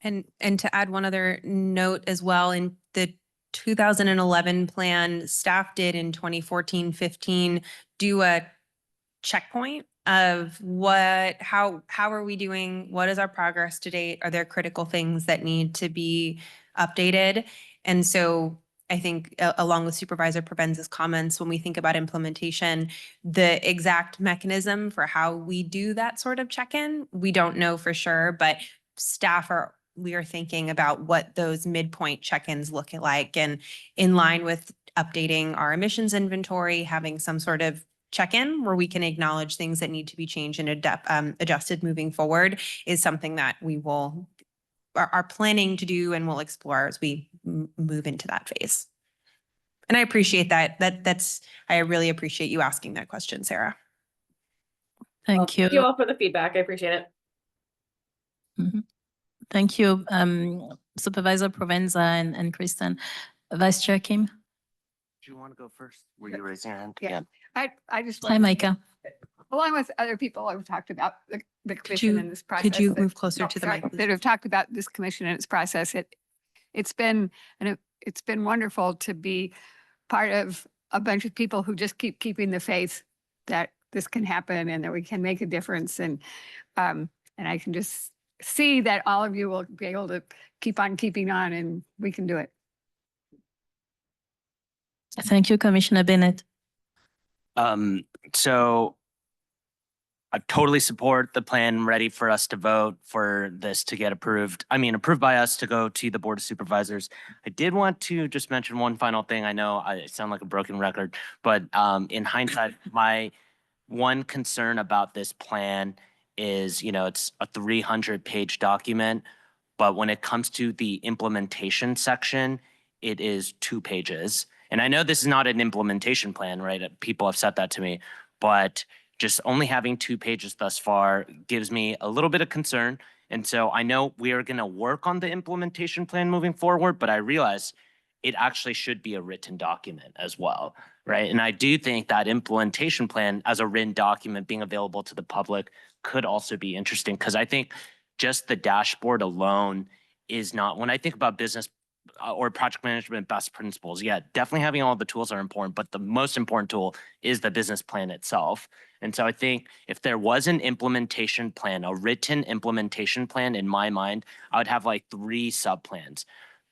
And to add one other note as well, in the 2011 plan, staff did in 2014-15 do a checkpoint of how are we doing? What is our progress to date? Are there critical things that need to be updated? And so I think along with Supervisor Provenza's comments, when we think about implementation, the exact mechanism for how we do that sort of check-in, we don't know for sure, but we are thinking about what those midpoint check-ins look like, and in line with updating our emissions inventory, having some sort of check-in where we can acknowledge things that need to be changed and adjusted moving forward is something that we are planning to do and will explore as we move into that phase. And I appreciate that. I really appreciate you asking that question, Sarah. Thank you. Thank you all for the feedback. I appreciate it. Mhm. Thank you, Supervisor Provenza and Kristen. Vice Chair Kim. Do you want to go first? Were you raising your hand? Yeah. I just. Hi, Micah. Along with other people who've talked about the commission and this process. Could you move closer to the mic, please? That have talked about this commission and its process. It's been wonderful to be part of a bunch of people who just keep keeping the faith that this can happen and that we can make a difference. And I can just see that all of you will be able to keep on keeping on, and we can do it. Thank you, Commissioner Bennett. So I totally support the plan, ready for us to vote for this to get approved. I mean, approved by us to go to the Board of Supervisors. I did want to just mention one final thing. I know I sound like a broken record, but in hindsight, my one concern about this plan is, it's a 300-page document, but when it comes to the implementation section, it is 2 pages. And I know this is not an implementation plan, right? People have said that to me, but just only having 2 pages thus far gives me a little bit of concern. And so I know we are going to work on the implementation plan moving forward, but I realize it actually should be a written document as well, right? And I do think that implementation plan as a written document being available to the public could also be interesting, because I think just the dashboard alone is not, when I think about business or project management best principles, yeah, definitely having all the tools are important, but the most important tool is the business plan itself. And so I think if there was an implementation plan, a written implementation plan in my mind, I would have like 3 sub-plans.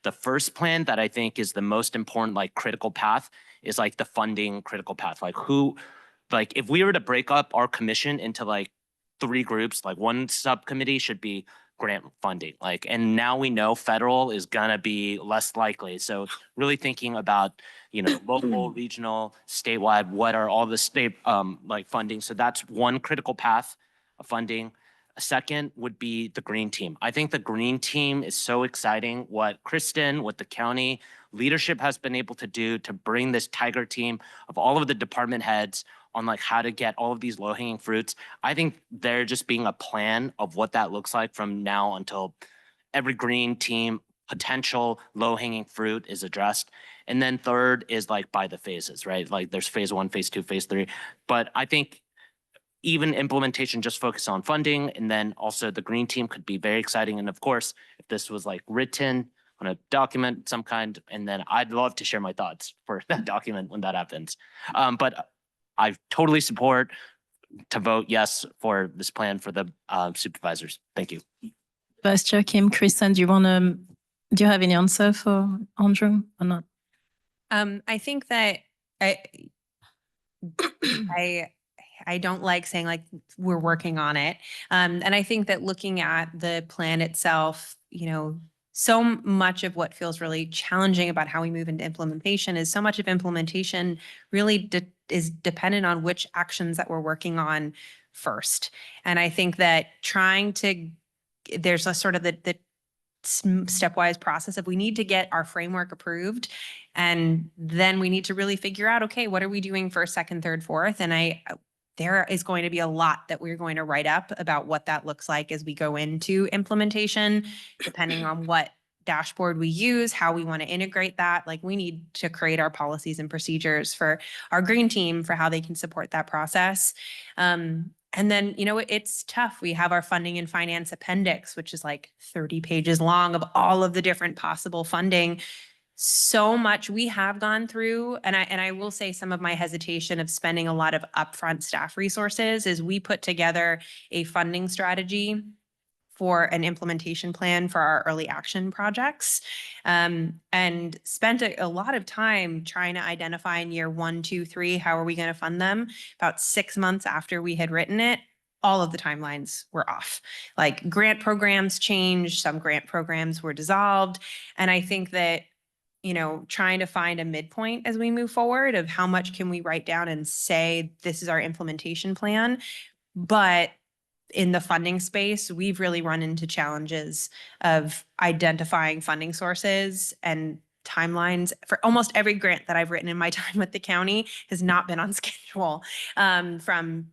The first plan that I think is the most important, like critical path, is like the funding critical path. Like if we were to break up our commission into like 3 groups, like one subcommittee should be grant funding, and now we know federal is gonna be less likely. So really thinking about, local, regional, statewide, what are all the state funding. So that's one critical path of funding. A second would be the green team. I think the green team is so exciting. What Kristen, what the county leadership has been able to do to bring this tiger team of all of the department heads on how to get all of these low-hanging fruits. I think there just being a plan of what that looks like from now until every green team potential low-hanging fruit is addressed. And then third is by the phases, right? There's phase 1, phase 2, phase 3. But I think even implementation just focus on funding, and then also the green team could be very exciting. And of course, if this was written on a document some kind, and then I'd love to share my thoughts for that document when that happens. But I totally support to vote yes for this plan for the supervisors. Thank you. Vice Chair Kim, Kristen, do you have any answer for Andrew or not? I think that I don't like saying we're working on it. And I think that looking at the plan itself, so much of what feels really challenging about how we move into implementation is so much of implementation really is dependent on which actions that we're working on first. And I think that there's a sort of the stepwise process of we need to get our framework approved, and then we need to really figure out, okay, what are we doing first, second, third, fourth? And there is going to be a lot that we're going to write up about what that looks like as we go into implementation, depending on what dashboard we use, how we want to integrate that. We need to create our policies and procedures for our green team for how they can support that process. And then, it's tough. We have our funding and finance appendix, which is 30 pages long of all of the different possible funding. so much we have gone through, and I will say some of my hesitation of spending a lot of upfront staff resources is we put together a funding strategy for an implementation plan for our early action projects, and spent a lot of time trying to identify in year 1, 2, 3, how are we going to fund them? About 6 months after we had written it, all of the timelines were off. Like grant programs changed, some grant programs were dissolved. And I think that, you know, trying to find a midpoint as we move forward of how much can we write down and say, this is our implementation plan. But in the funding space, we've really run into challenges of identifying funding sources, and timelines for almost every grant that I've written in my time with the county has not been on schedule, from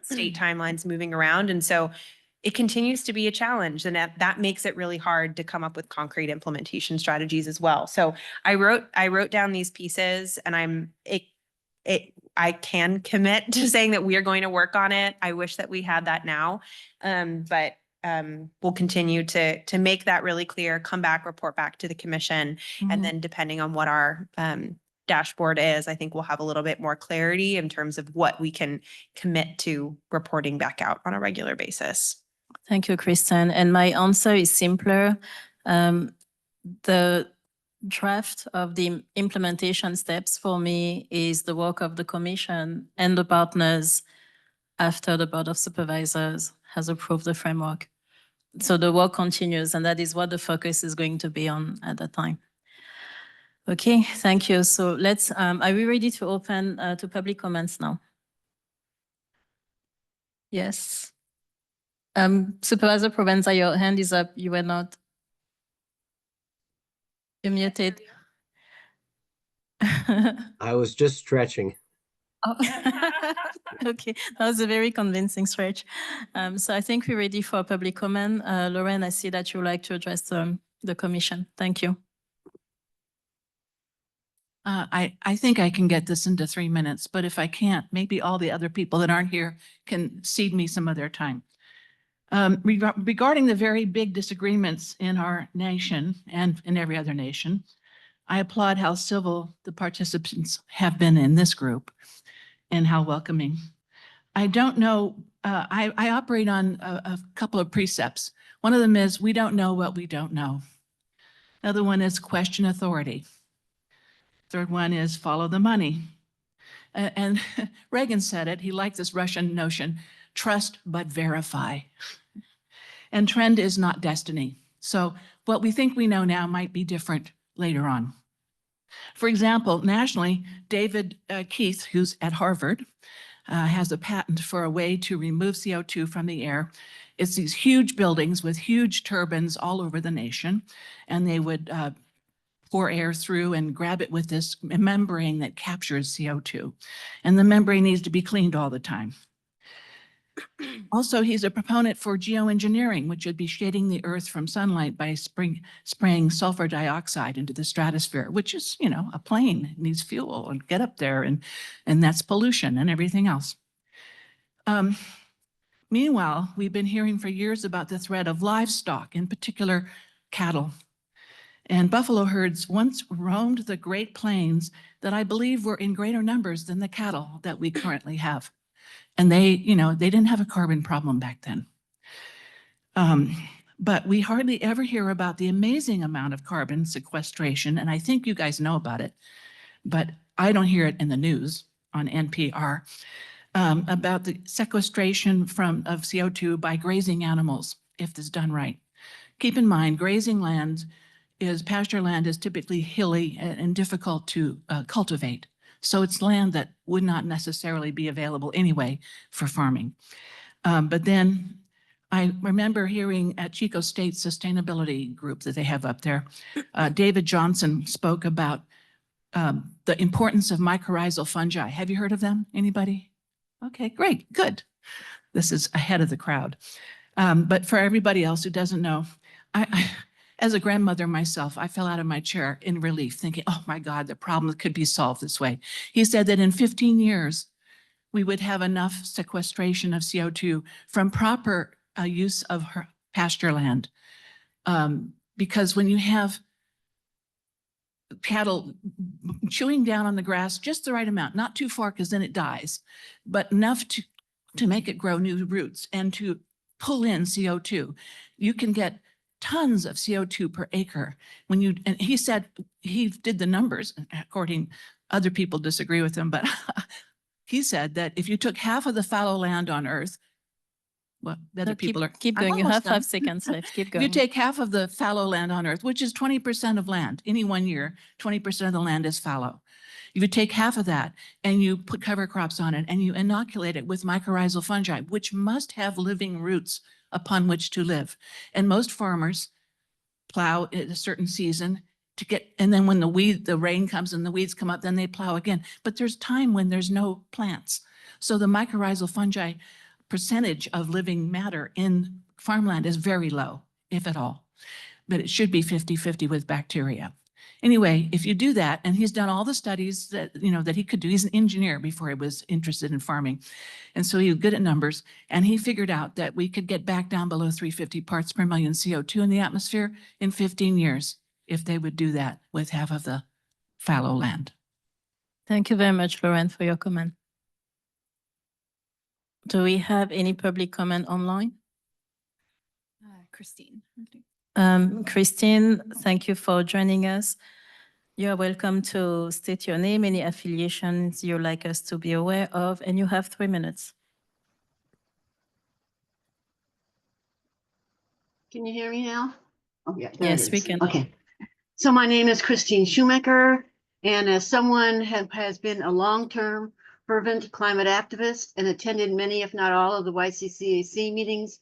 state timelines moving around. And so it continues to be a challenge, and that makes it really hard to come up with concrete implementation strategies as well. So I wrote down these pieces, and I can commit to saying that we are going to work on it. I wish that we had that now, but we'll continue to make that really clear, come back, report back to the commission, and then depending on what our dashboard is, I think we'll have a little bit more clarity in terms of what we can commit to reporting back out on a regular basis. Thank you, Kristen. And my answer is simpler. The draft of the implementation steps for me is the work of the commission and the partners after the Board of Supervisors has approved the framework. So the work continues, and that is what the focus is going to be on at that time. Okay, thank you. So let's, are we ready to open to public comments now? Yes. Supervisor Provenza, your hand is up. You were not. You're muted. I was just stretching. Oh. Okay, that was a very convincing stretch. So I think we're ready for public comment. Lauren, I see that you would like to address the commission. Thank you. I think I can get this into 3 minutes, but if I can't, maybe all the other people that aren't here can cede me some of their time. Regarding the very big disagreements in our nation and in every other nation, I applaud how civil the participants have been in this group and how welcoming. I don't know, I operate on a couple of precepts. One of them is we don't know what we don't know. Another one is question authority. Third one is follow the money. And Reagan said it, he liked this Russian notion, trust but verify. And trend is not destiny. So what we think we know now might be different later on. For example, nationally, David Keith, who's at Harvard, has a patent for a way to remove CO2 from the air. It's these huge buildings with huge turbines all over the nation, and they would pour air through and grab it with this membrane that captures CO2. And the membrane needs to be cleaned all the time. Also, he's a proponent for geoengineering, which would be shading the earth from sunlight by spraying sulfur dioxide into the stratosphere, which is, you know, a plane needs fuel and get up there, and that's pollution and everything else. Meanwhile, we've been hearing for years about the threat of livestock, in particular cattle. And buffalo herds once roamed the Great Plains that I believe were in greater numbers than the cattle that we currently have. And they, you know, they didn't have a carbon problem back then. But we hardly ever hear about the amazing amount of carbon sequestration, and I think you guys know about it, but I don't hear it in the news on NPR, about the sequestration of CO2 by grazing animals, if this is done right. Keep in mind, grazing land pasture land is typically hilly and difficult to cultivate. So it's land that would not necessarily be available anyway for farming. But then I remember hearing at Chico State Sustainability Group that they have up there, David Johnson spoke about the importance of mycorrhizal fungi. Have you heard of them? Anybody? Okay, great, good. This is ahead of the crowd. But for everybody else who doesn't know, as a grandmother myself, I fell out of my chair in relief, thinking, oh my God, the problem could be solved this way. He said that in 15 years, we would have enough sequestration of CO2 from proper use of pasture land. Because when you have cattle chewing down on the grass, just the right amount, not too far because then it dies, but enough to make it grow new roots and to pull in CO2. You can get tons of CO2 per acre when you, and he said, he did the numbers, according, other people disagree with him, but he said that if you took half of the fallow land on Earth, well, the other No, people are. keep I'm going. You almost have 5 done. seconds left. Keep If you going. take half of the fallow land on Earth, which is 20% of land, any 1 year, 20% of the land is fallow. If you take half of that and you put cover crops on it and you inoculate it with mycorrhizal fungi, which must have living roots upon which to live. And most farmers plow at a certain season to get, and then when the rain comes and the weeds come up, then they plow again. But there's time when there's no plants. So the mycorrhizal fungi percentage of living matter in farmland is very low, if at all. But it should be 50-50 with bacteria. Anyway, if you do that, and he's done all the studies that, that he could do, he's an engineer before he was interested in farming. And so he was good at numbers, and he figured out that we could get back down below 350 parts per million CO2 in the atmosphere in 15 years if they would do that with half of the fallow land. Thank you very much, Lauren, for your comment. Do we have any public comment online? Christine. Christine, thank you for joining us. You are welcome to state your name, any affiliations you'd like us to be aware of, and you have 3 minutes. Can you hear me now? Oh, yeah. Yes, we can. Okay. So my name is Christine Shoemaker, and as someone has been a long-term fervent climate activist and attended many, if not all, of the YCCAC meetings,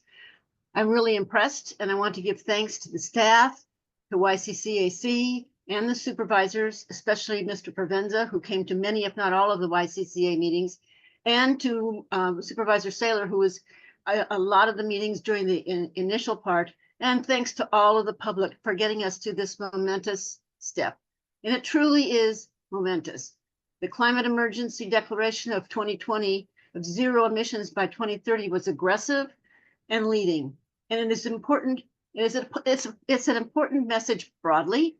I'm really impressed, and I want to give thanks to the staff, to YCCAC, and the supervisors, especially Mr. Provenza, who came to many, if not all, of the YCCA meetings, and to Supervisor Saylor, who was a lot of the meetings during the initial part, and thanks to all of the public for getting us to this momentous step. And it truly is momentous. The Climate Emergency Declaration of 2020 of zero emissions by 2030 was aggressive and leading. And it is important, it's an important message broadly.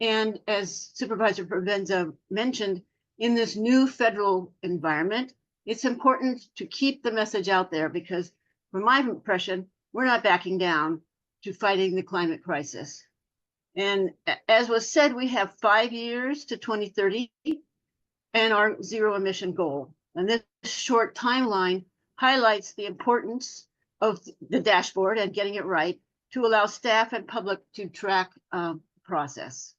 And as Supervisor Provenza mentioned, in this new federal environment, it's important to keep the message out there because from my impression, we're not backing down to fighting the climate crisis. And as was said, we have 5 years to 2030 and our zero emission goal. And this short timeline highlights the importance of the dashboard and getting it right to allow staff and public to track process.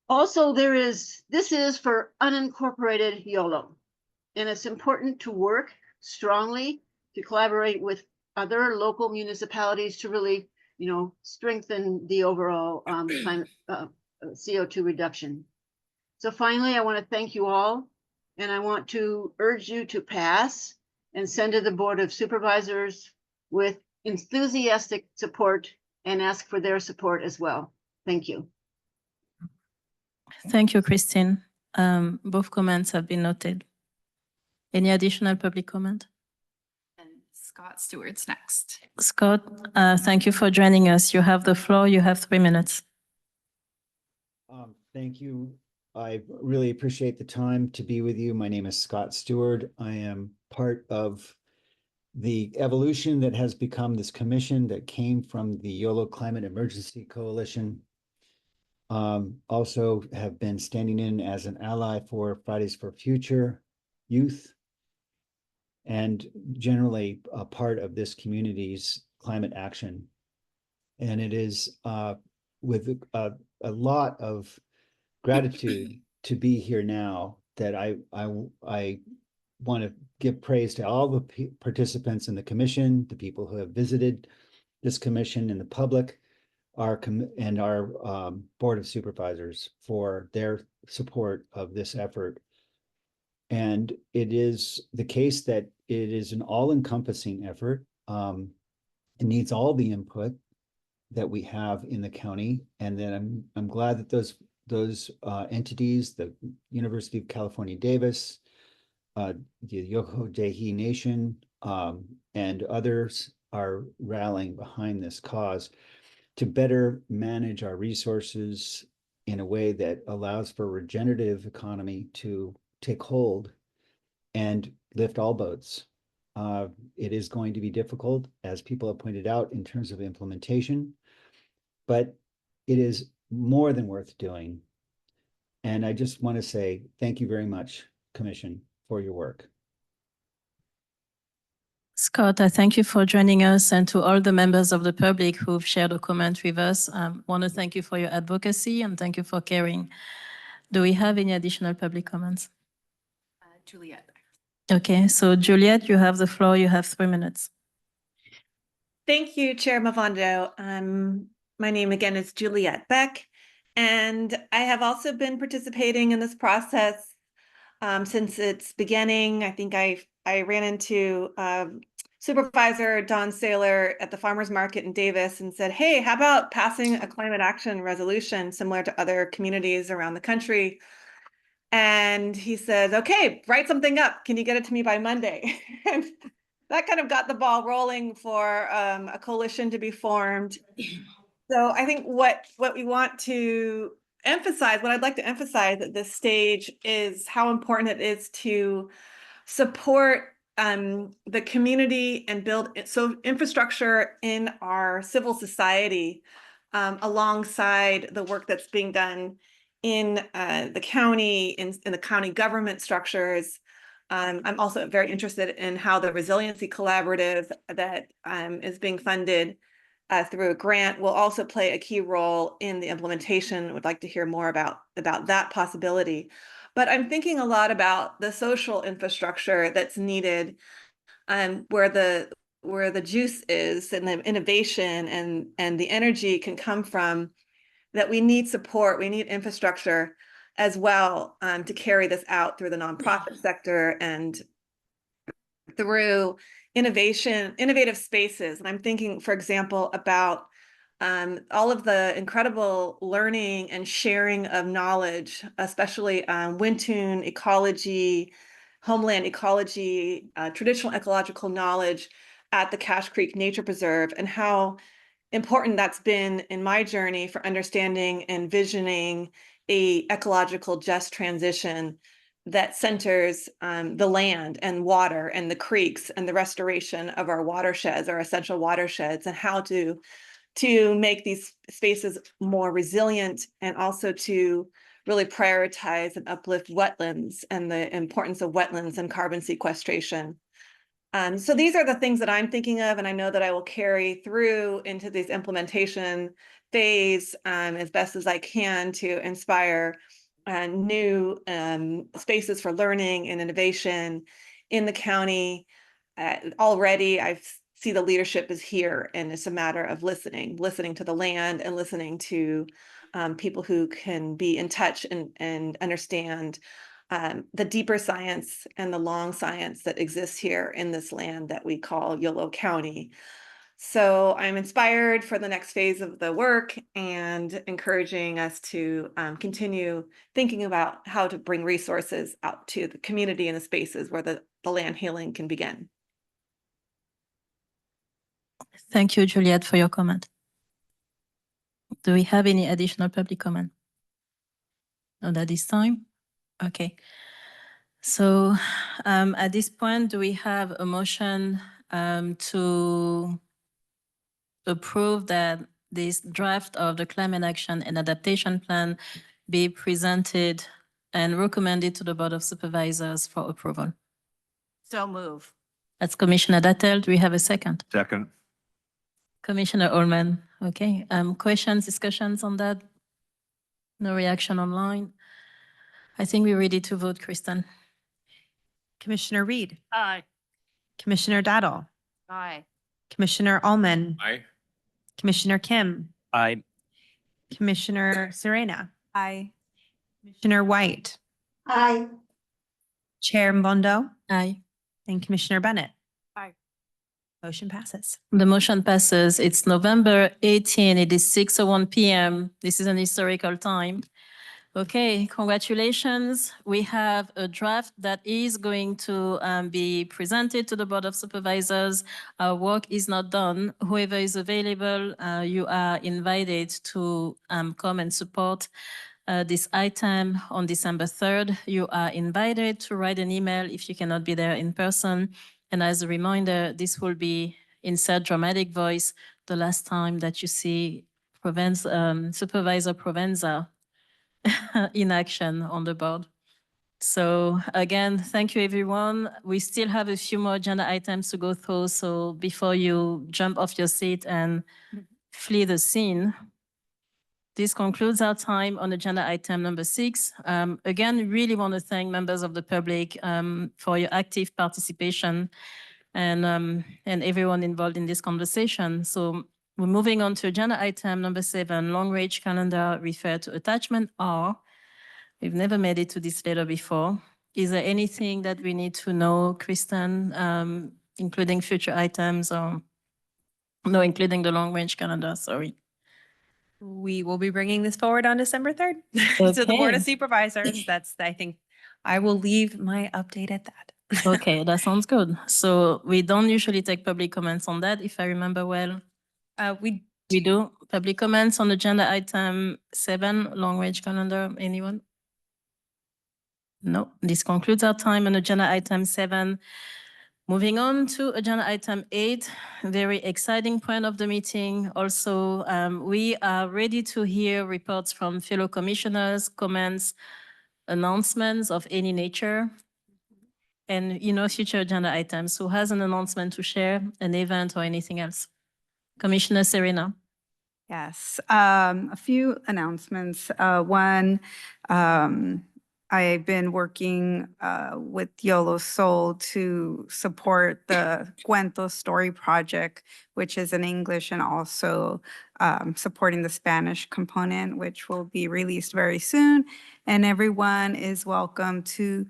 Also, this is for unincorporated YOLO, and it's important to work strongly to collaborate with other local municipalities to really, strengthen the overall climate CO2 reduction. So finally, I want to thank you all, and I want to urge you to pass and send to the Board of Supervisors with enthusiastic support and ask for their support as well. Thank you. Thank you, Christine. Both comments have been noted. Any additional public comment? And Scott Stewart's next. Scott, thank you for joining us. You have the floor. You have 3 minutes. Thank you. I really appreciate the time to be with you. My name is Scott Stewart. I am part of the evolution that has become this commission that came from the YOLO Climate Emergency Coalition. Also have been standing in as an ally for Fridays for Future Youth and generally a part of this community's climate action. And it is with a lot of gratitude to be here now that I want to give praise to all the participants in the commission, the people who have visited this commission and the public, and our Board of Supervisors for their support of this effort. And it is the case that it is an all-encompassing effort. It needs all the input that we have in the county, and then I'm glad that those entities, the University of California, Davis, the Yoho-Dehi Nation, and others are rallying behind this cause to better manage our resources in a way that allows for regenerative economy to take hold and lift all boats. It is going to be difficult, as people have pointed out, in terms of implementation, but it is more than worth doing. And I just want to say thank you very much, Commission, for your work. Scott, I thank you for joining us, and to all the members of the public who've shared a comment with us. I want to thank you for your advocacy and thank you for caring. Do we have any additional public comments? Juliet. Okay, so Juliet, you have the floor. You have 3 minutes. Thank you, Chair Mavondo. My name again is Juliet Beck, and I have also been participating in this process since its beginning. I think I ran into Supervisor Don Saylor at the farmers market in Davis and said, hey, how about passing a climate action resolution similar to other communities around the country? And he says, okay, write something up. Can you get it to me by Monday? And that kind of got the ball rolling for a coalition to be formed. So I think what we want to emphasize, what I'd like to emphasize at this stage is how important it is to support the community and build infrastructure in our civil society alongside the work that's being done in the county, in the county government structures. I'm also very interested in how the Resiliency Collaborative that is being funded through a grant will also play a key role in the implementation. Would like to hear more about that possibility. But I'm thinking a lot about the social infrastructure that's needed, where the juice is and the innovation and the energy can come from. That we need support, we need infrastructure as well to carry this out through the nonprofit sector and through innovative spaces. And I'm thinking, for example, about all of the incredible learning and sharing of knowledge, especially Wintun ecology, homeland ecology, traditional ecological knowledge at the Cache Creek Nature Preserve, and how important that's been in my journey for understanding and visioning a ecological just transition that centers the land and water and the creeks and the restoration of our watersheds, our essential watersheds, and how to make these spaces more resilient, and also to really prioritize and uplift wetlands and the importance of wetlands and carbon sequestration. So these are the things that I'm thinking of, and I know that I will carry through into this implementation phase as best as I can to inspire new spaces for learning and innovation in the county. Already, I see the leadership is here, and it's a matter of listening to the land and listening to people who can be in touch and understand the deeper science and the long science that exists here in this land that we call Yolo County. So I'm inspired for the next phase of the work and encouraging us to continue thinking about how to bring resources out to the community and the spaces where the land healing can begin. Thank you, Juliette, for your comment. Do we have any additional public comment? Not at this time? Okay. So at this point, do we have a motion to approve that this draft of the Climate Action and Adaptation Plan be presented and recommended to the Board of Supervisors for approval? So move. That's Commissioner Dattel. Do we have a second? Second. Commissioner Ullman. Okay. Questions, discussions on that? No reaction online. I think we're ready to vote, Kristen. Commissioner Reed, Aye. Commissioner Daddle, Aye. Commissioner Ullman, Aye. Commissioner Kim, Aye. Commissioner Serena, Aye. Commissioner White, Aye. Chair Mbondo, Aye. and Commissioner Bennett. Aye. Motion passes. The motion passes. It's November 18. It is 6:01 p.m. This is an historical time. Okay, congratulations. We have a draft that is going to be presented to the Board of Supervisors. Our work is not done. Whoever is available, you are invited to come and support this item on December 3rd. You are invited to write an email if you cannot be there in person. And as a reminder, this will be, insert dramatic voice, the last time that you see Supervisor Provenza in action on the board. So again, thank you, everyone. We still have a few more agenda items to go through. So before you jump off your seat and flee the scene, this concludes our time on agenda item number 6. Again, really want to thank members of the public for your active participation and everyone involved in this conversation. So we're moving on to agenda item number 7, long range calendar referred to attachment R. We've never made it to this letter before. Is there anything that we need to know, Kristen, including future items or no, including the long range calendar, sorry. We will be bringing this forward on December 3rd to the Board of Okay. Supervisors. I think I will leave my update at that. Okay, that sounds good. So we don't usually take public comments on that, if I remember well. We do public comments on agenda item 7, long range calendar. Anyone? No, this concludes our time on agenda item 7. Moving on to agenda item 8, very exciting point of the meeting. Also, we are ready to hear reports from fellow commissioners, comments, announcements of any nature, and future agenda items. Who has an announcement to share, an event or anything else? Commissioner Serena. Yes, a few announcements. One, I've been working with YOLO Soul to support the Cuento Story Project, which is in English, and also supporting the Spanish component, which will be released very soon. And everyone is welcome to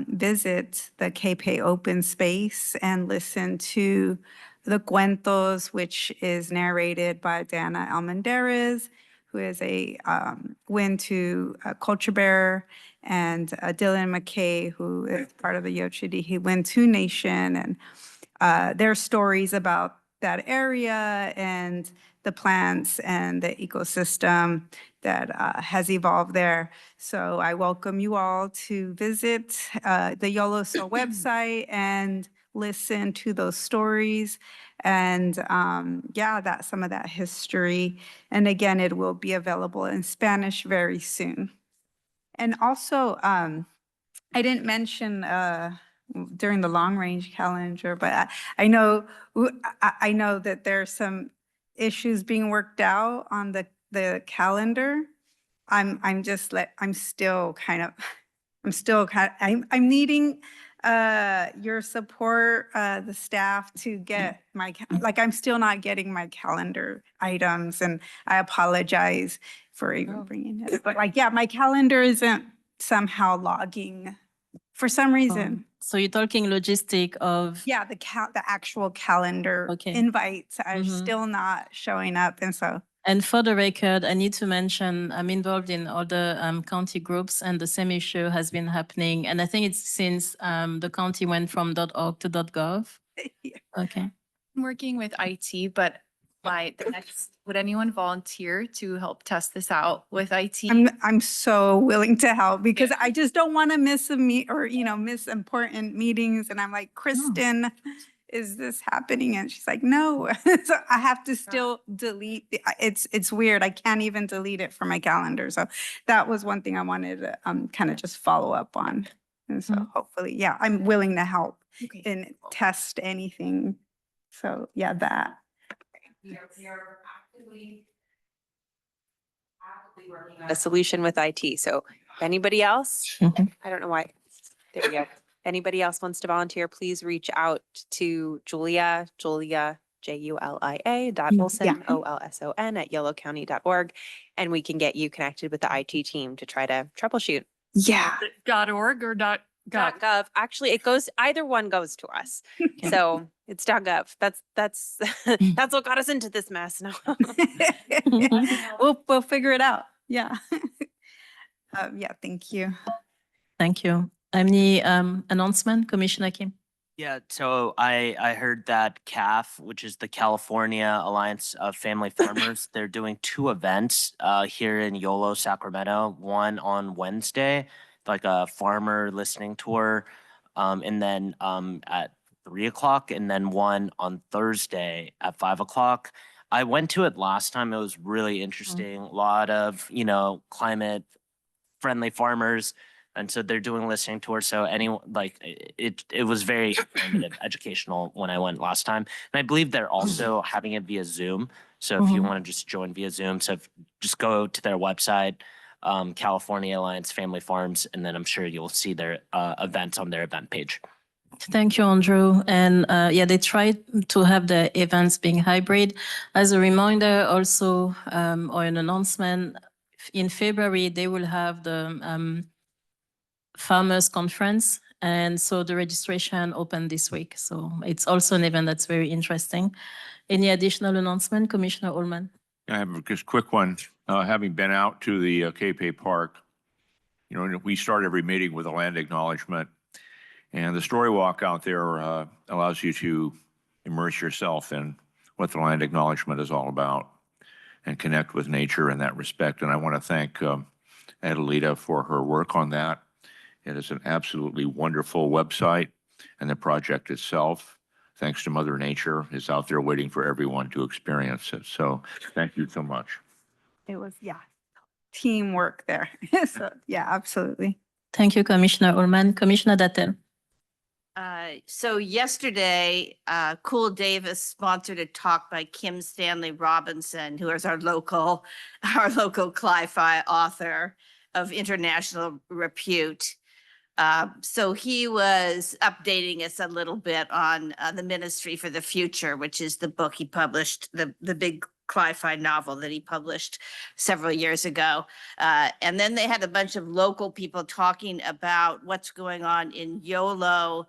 visit the KPay open space and listen to the Cuentos, which is narrated by Dana Almendarez, who is a culture bearer, and Dylan McKay, who is part of the Yochidi Wintu Nation, and their stories about that area and the plants and the ecosystem that has evolved there. So I welcome you all to visit the YOLO Soul website and listen to those stories and that's some of that history. And again, it will be available in Spanish very soon. And also, I didn't mention during the long range calendar, but I know that there's some issues being worked out on the calendar. I'm needing your support, the staff, to get I'm still not getting my calendar items, and I apologize for even bringing it. But my calendar isn't somehow logging for some reason. So you're talking logistic of? Yeah, the actual calendar invites are still not showing up, and so. And for the record, I need to mention I'm involved in other county groups, and the same issue has been happening. And I think it's since the county went from .org to .gov. Okay. I'm working with IT, but would anyone volunteer to help test this out with IT? I'm so willing to help, because I just don't want to miss miss important meetings. And I'm like, Kristen, is this happening? And she's like, no. So I have to still delete. It's weird. I can't even delete it from my calendar. So that was one thing I wanted to kind of just follow up on. And so hopefully, I'm willing to help and test anything. So that. We are actively working on a solution with IT. So if anybody else, I don't know why. There we go. Anybody else wants to volunteer, please reach out to Julia, Julia, Olson, OLSON at yellowcounty.org, and we can get you connected with the IT team to try to troubleshoot. Yeah. .org or .gov. Actually, it goes, either one goes to us. So it's .gov. That's that's what got us into this mess. No. We'll figure it out. Yeah. Thank you. Thank you. Any announcement, Commissioner Kim? Yeah, so I heard that CAF, which is the California Alliance of Family Farmers, they're doing 2 events here in Yolo, Sacramento. One on Wednesday, like a farmer listening tour, and then at 3 o'clock, and then one on Thursday at 5 o'clock. I went to it last time. It was really interesting. A lot of, climate friendly farmers. And so they're doing listening tours. So anyone it was very informative, educational when I went last time. And I believe they're also having it via Zoom. So if you want to just join via Zoom, just go to their website, California Alliance Family Farms, and then I'm sure you'll see their events on their event page. Thank you, Andrew. And yeah, they try to have the events being hybrid. As a reminder also, or an announcement, in February, they will have the farmers conference. And so the registration opened this week. So it's also an event that's very interesting. Any additional announcement, Commissioner Ullman? I have just a quick one. Having been out to the Cape Park, we start every meeting with a land acknowledgement. And the story walk out there allows you to immerse yourself in what the land acknowledgement is all about and connect with nature in that respect. And I want to thank Adelita for her work on that. It is an absolutely wonderful website, and the project itself, thanks to Mother Nature, is out there waiting for everyone to experience it. So thank you so much. It was, teamwork there. So, absolutely. Thank you, Commissioner Ullman. Commissioner Dattel. So yesterday, Cool Davis sponsored a talk by Kim Stanley Robinson, who is our local CLI-FI author of international repute. So he was updating us a little bit on the Ministry for the Future, which is the book he published, the big CLI-FI novel that he published several years ago. And then they had a bunch of local people talking about what's going on in YOLO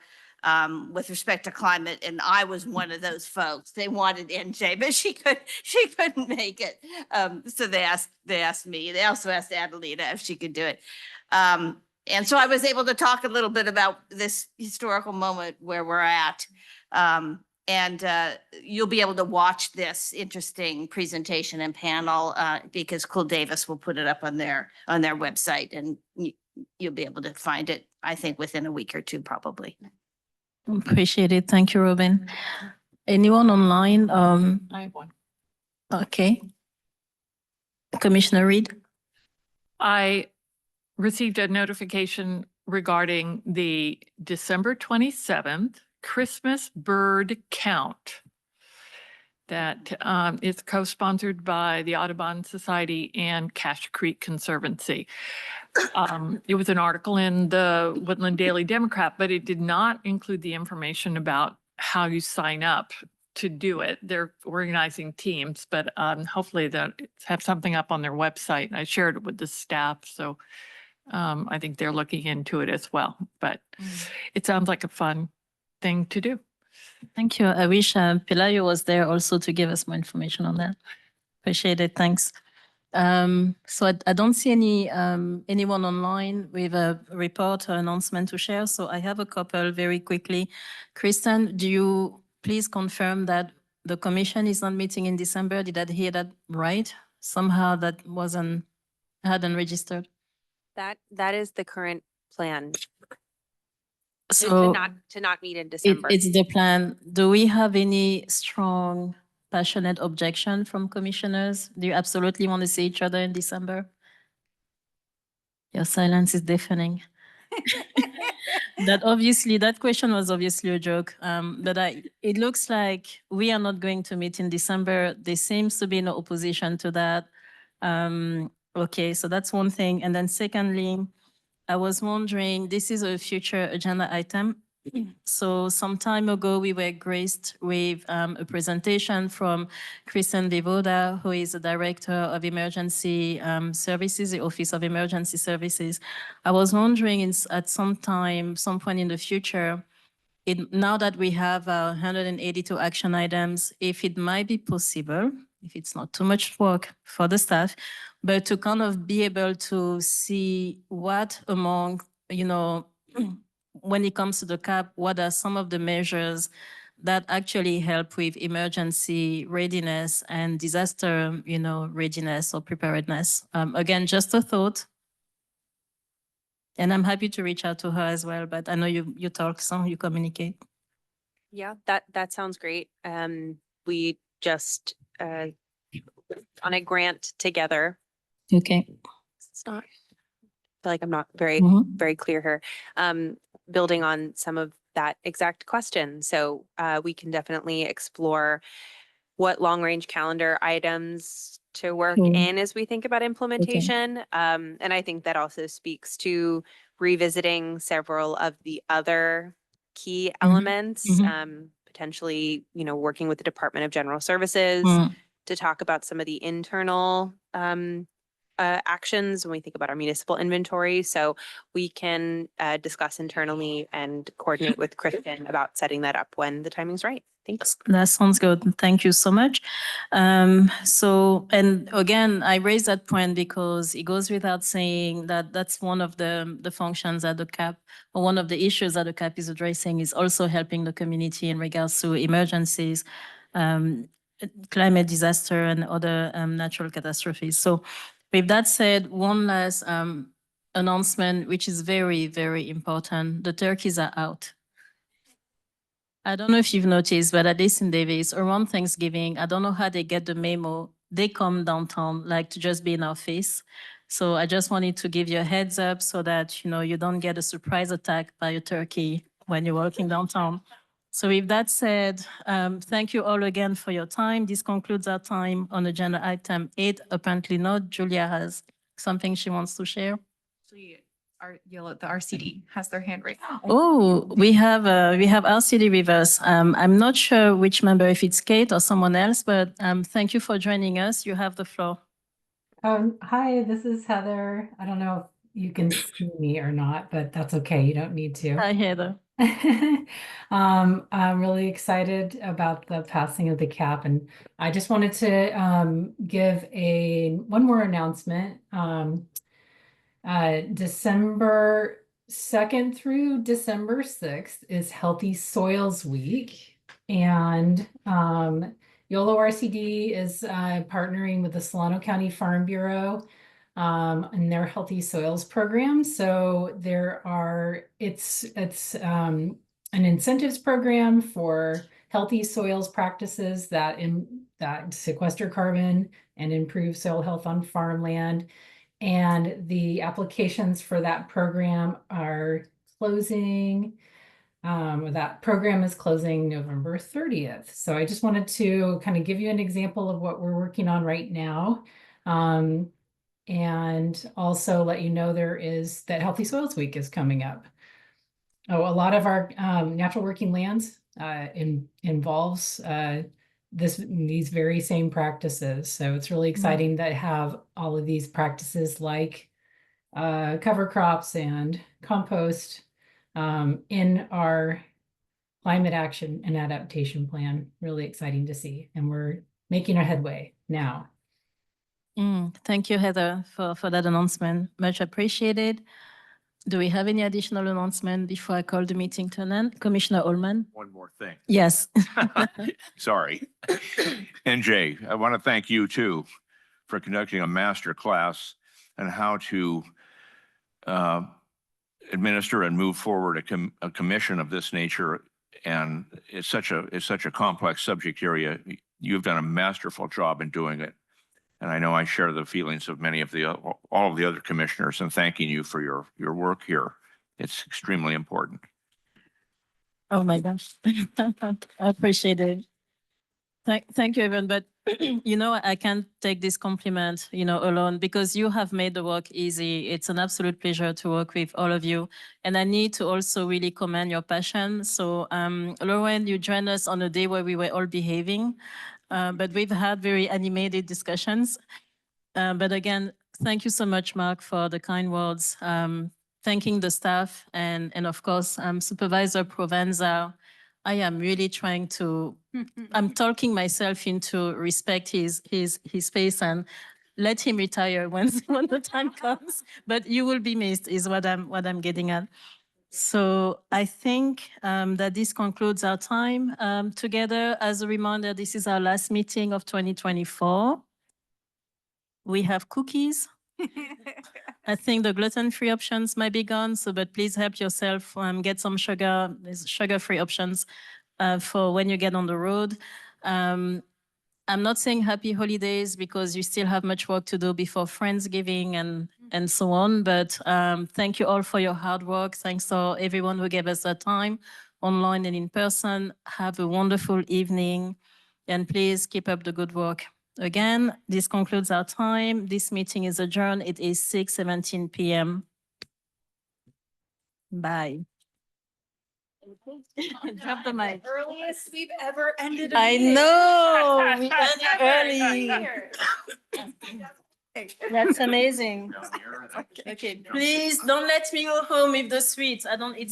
with respect to climate. And I was one of those folks. They wanted NJ, but she couldn't make it. So they asked me. They also asked Adelita if she could do it. And so I was able to talk a little bit about this historical moment where we're at. And you'll be able to watch this interesting presentation and panel because Cool Davis will put it up on their website, and you'll be able to find it, I think, within a week or two, probably. Appreciate it. Thank you, Robin. Anyone online? I have one. Okay. Commissioner Reed. I received a notification regarding the December 27th Christmas bird count that is co-sponsored by the Audubon Society and Cache Creek Conservancy. It was an article in the Woodland Daily Democrat, but it did not include the information about how you sign up to do it. They're organizing teams, but hopefully they'll have something up on their website. I shared it with the staff, so I think they're looking into it as well. But it sounds like a fun thing to do. Thank you. I wish Pelayo was there also to give us more information on that. Appreciate it. Thanks. So I don't see anyone online with a report or announcement to share. So I have a couple very quickly. Kristen, do you please confirm that the commission is not meeting in December? Did I hear that right? Somehow that hadn't registered. That is the current plan. So to not meet in December. It's the plan. Do we have any strong, passionate objection from commissioners? Do you absolutely want to see each other in December? Your silence is deafening. That question was obviously a joke. But it looks like we are not going to meet in December. There seems to be no opposition to that. Okay, so that's one thing. And then secondly, I was wondering, this is a future agenda item. So some time ago, we were graced with a presentation from Kristen Vivoda, who is the Director of Emergency Services, the Office of Emergency Services. I was wondering at some point in the future, now that we have 182 action items, if it might be possible, if it's not too much work for the staff, but to kind of be able to see what among, when it comes to the CAP, what are some of the measures that actually help with emergency readiness and disaster, readiness or preparedness. Again, just a thought. And I'm happy to reach out to her as well, but I know you talk, so you communicate. Yeah, that sounds great. We just on a grant together. Okay. It's not, I feel like I'm not very, Mhm. very clear here. Building on some of that exact question. So we can definitely explore what long-range calendar items to work Cool. in as we think about implementation. And I think that also speaks to revisiting several of the other key elements, potentially, working with the Department of General Services to talk about some of the internal actions when we think about our municipal inventory. So we can discuss internally and coordinate with Kristen about setting that up when the timing's right. Thanks. That sounds good. Thank you so much. And again, I raise that point because it goes without saying that that's one of the functions that the CAP, or one of the issues that the CAP is addressing, is also helping the community in regards to emergencies, climate disaster, and other natural catastrophes. So with that said, one last announcement, which is very, very important. The turkeys are out. I don't know if you've noticed, but at least in Davis, around Thanksgiving, I don't know how they get the memo. They come downtown, like, to just be in our face. So I just wanted to give you a heads up so that, you don't get a surprise attack by a turkey when you're walking downtown. So with that said, thank you all again for your time. This concludes our time on agenda item 8. Apparently not. Julia has something she wants to share. Actually, the RCD has their hand raised. Oh, we have RCD with us. I'm not sure which member, if it's Kate or someone else, but thank you for joining us. You have the floor. Hi, this is Heather. I don't know if you can see me or not, but that's okay. You don't need to. Hi, Heather. I'm really excited about the passing of the CAP, and I just wanted to give one more announcement. December 2nd through December 6th is Healthy Soils Week, and YOLO RCD is partnering with the Solano County Farm Bureau in their Healthy Soils program. So it's an incentives program for healthy soils practices that sequester carbon and improve soil health on farmland. And the applications for that program are closing. That program is closing November 30th. So I just wanted to kind of give you an example of what we're working on right now. And also let you know that Healthy Soils Week is coming up. Oh, a lot of our natural working lands involves these very same practices. So it's really exciting to have all of these practices like cover crops and compost in our climate action and adaptation plan. Really exciting to see. And we're making our headway now. Thank you, Heather, for that announcement. Much appreciated. Do we have any additional announcement before I call the meeting to an end? Commissioner Ullman? One more thing. Yes. Sorry. NJ, I want to thank you too for conducting a master class on how to administer and move forward a commission of this nature. And it's such a complex subject area. You've done a masterful job in doing it. And I know I share the feelings of all of the other commissioners, and thanking you for your work here. It's extremely important. Oh my gosh. I appreciate it. Thank you, Evan. But I can't take this compliment, alone, because you have made the work easy. It's an absolute pleasure to work with all of you. And I need to also really commend your passion. So, Lauren, you joined us on a day where we were all behaving, but we've had very animated discussions. But again, thank you so much, Mark, for the kind words. Thanking the staff and of course, Supervisor Provenza. I am really trying to, I'm talking myself into respect his face and let him retire when the time comes. But you will be missed is what I'm getting at. So I think that this concludes our time together. As a reminder, this is our last meeting of 2024. We have cookies. I think the gluten-free options might be gone, so but please help yourself get some sugar. There's sugar-free options for when you get on the road. I'm not saying happy holidays because you still have much work to do before Friendsgiving and so on. But thank you all for your hard work. Thanks to everyone who gave us their time online and in person. Have a wonderful evening and please keep up the good work. Again, this concludes our time. This meeting is adjourned. It is 6:17 p.m. Bye. Drop the mic. Earliest we've ever ended. I know, we ended early. That's amazing. Okay, please don't let me go home with the sweets. I don't eat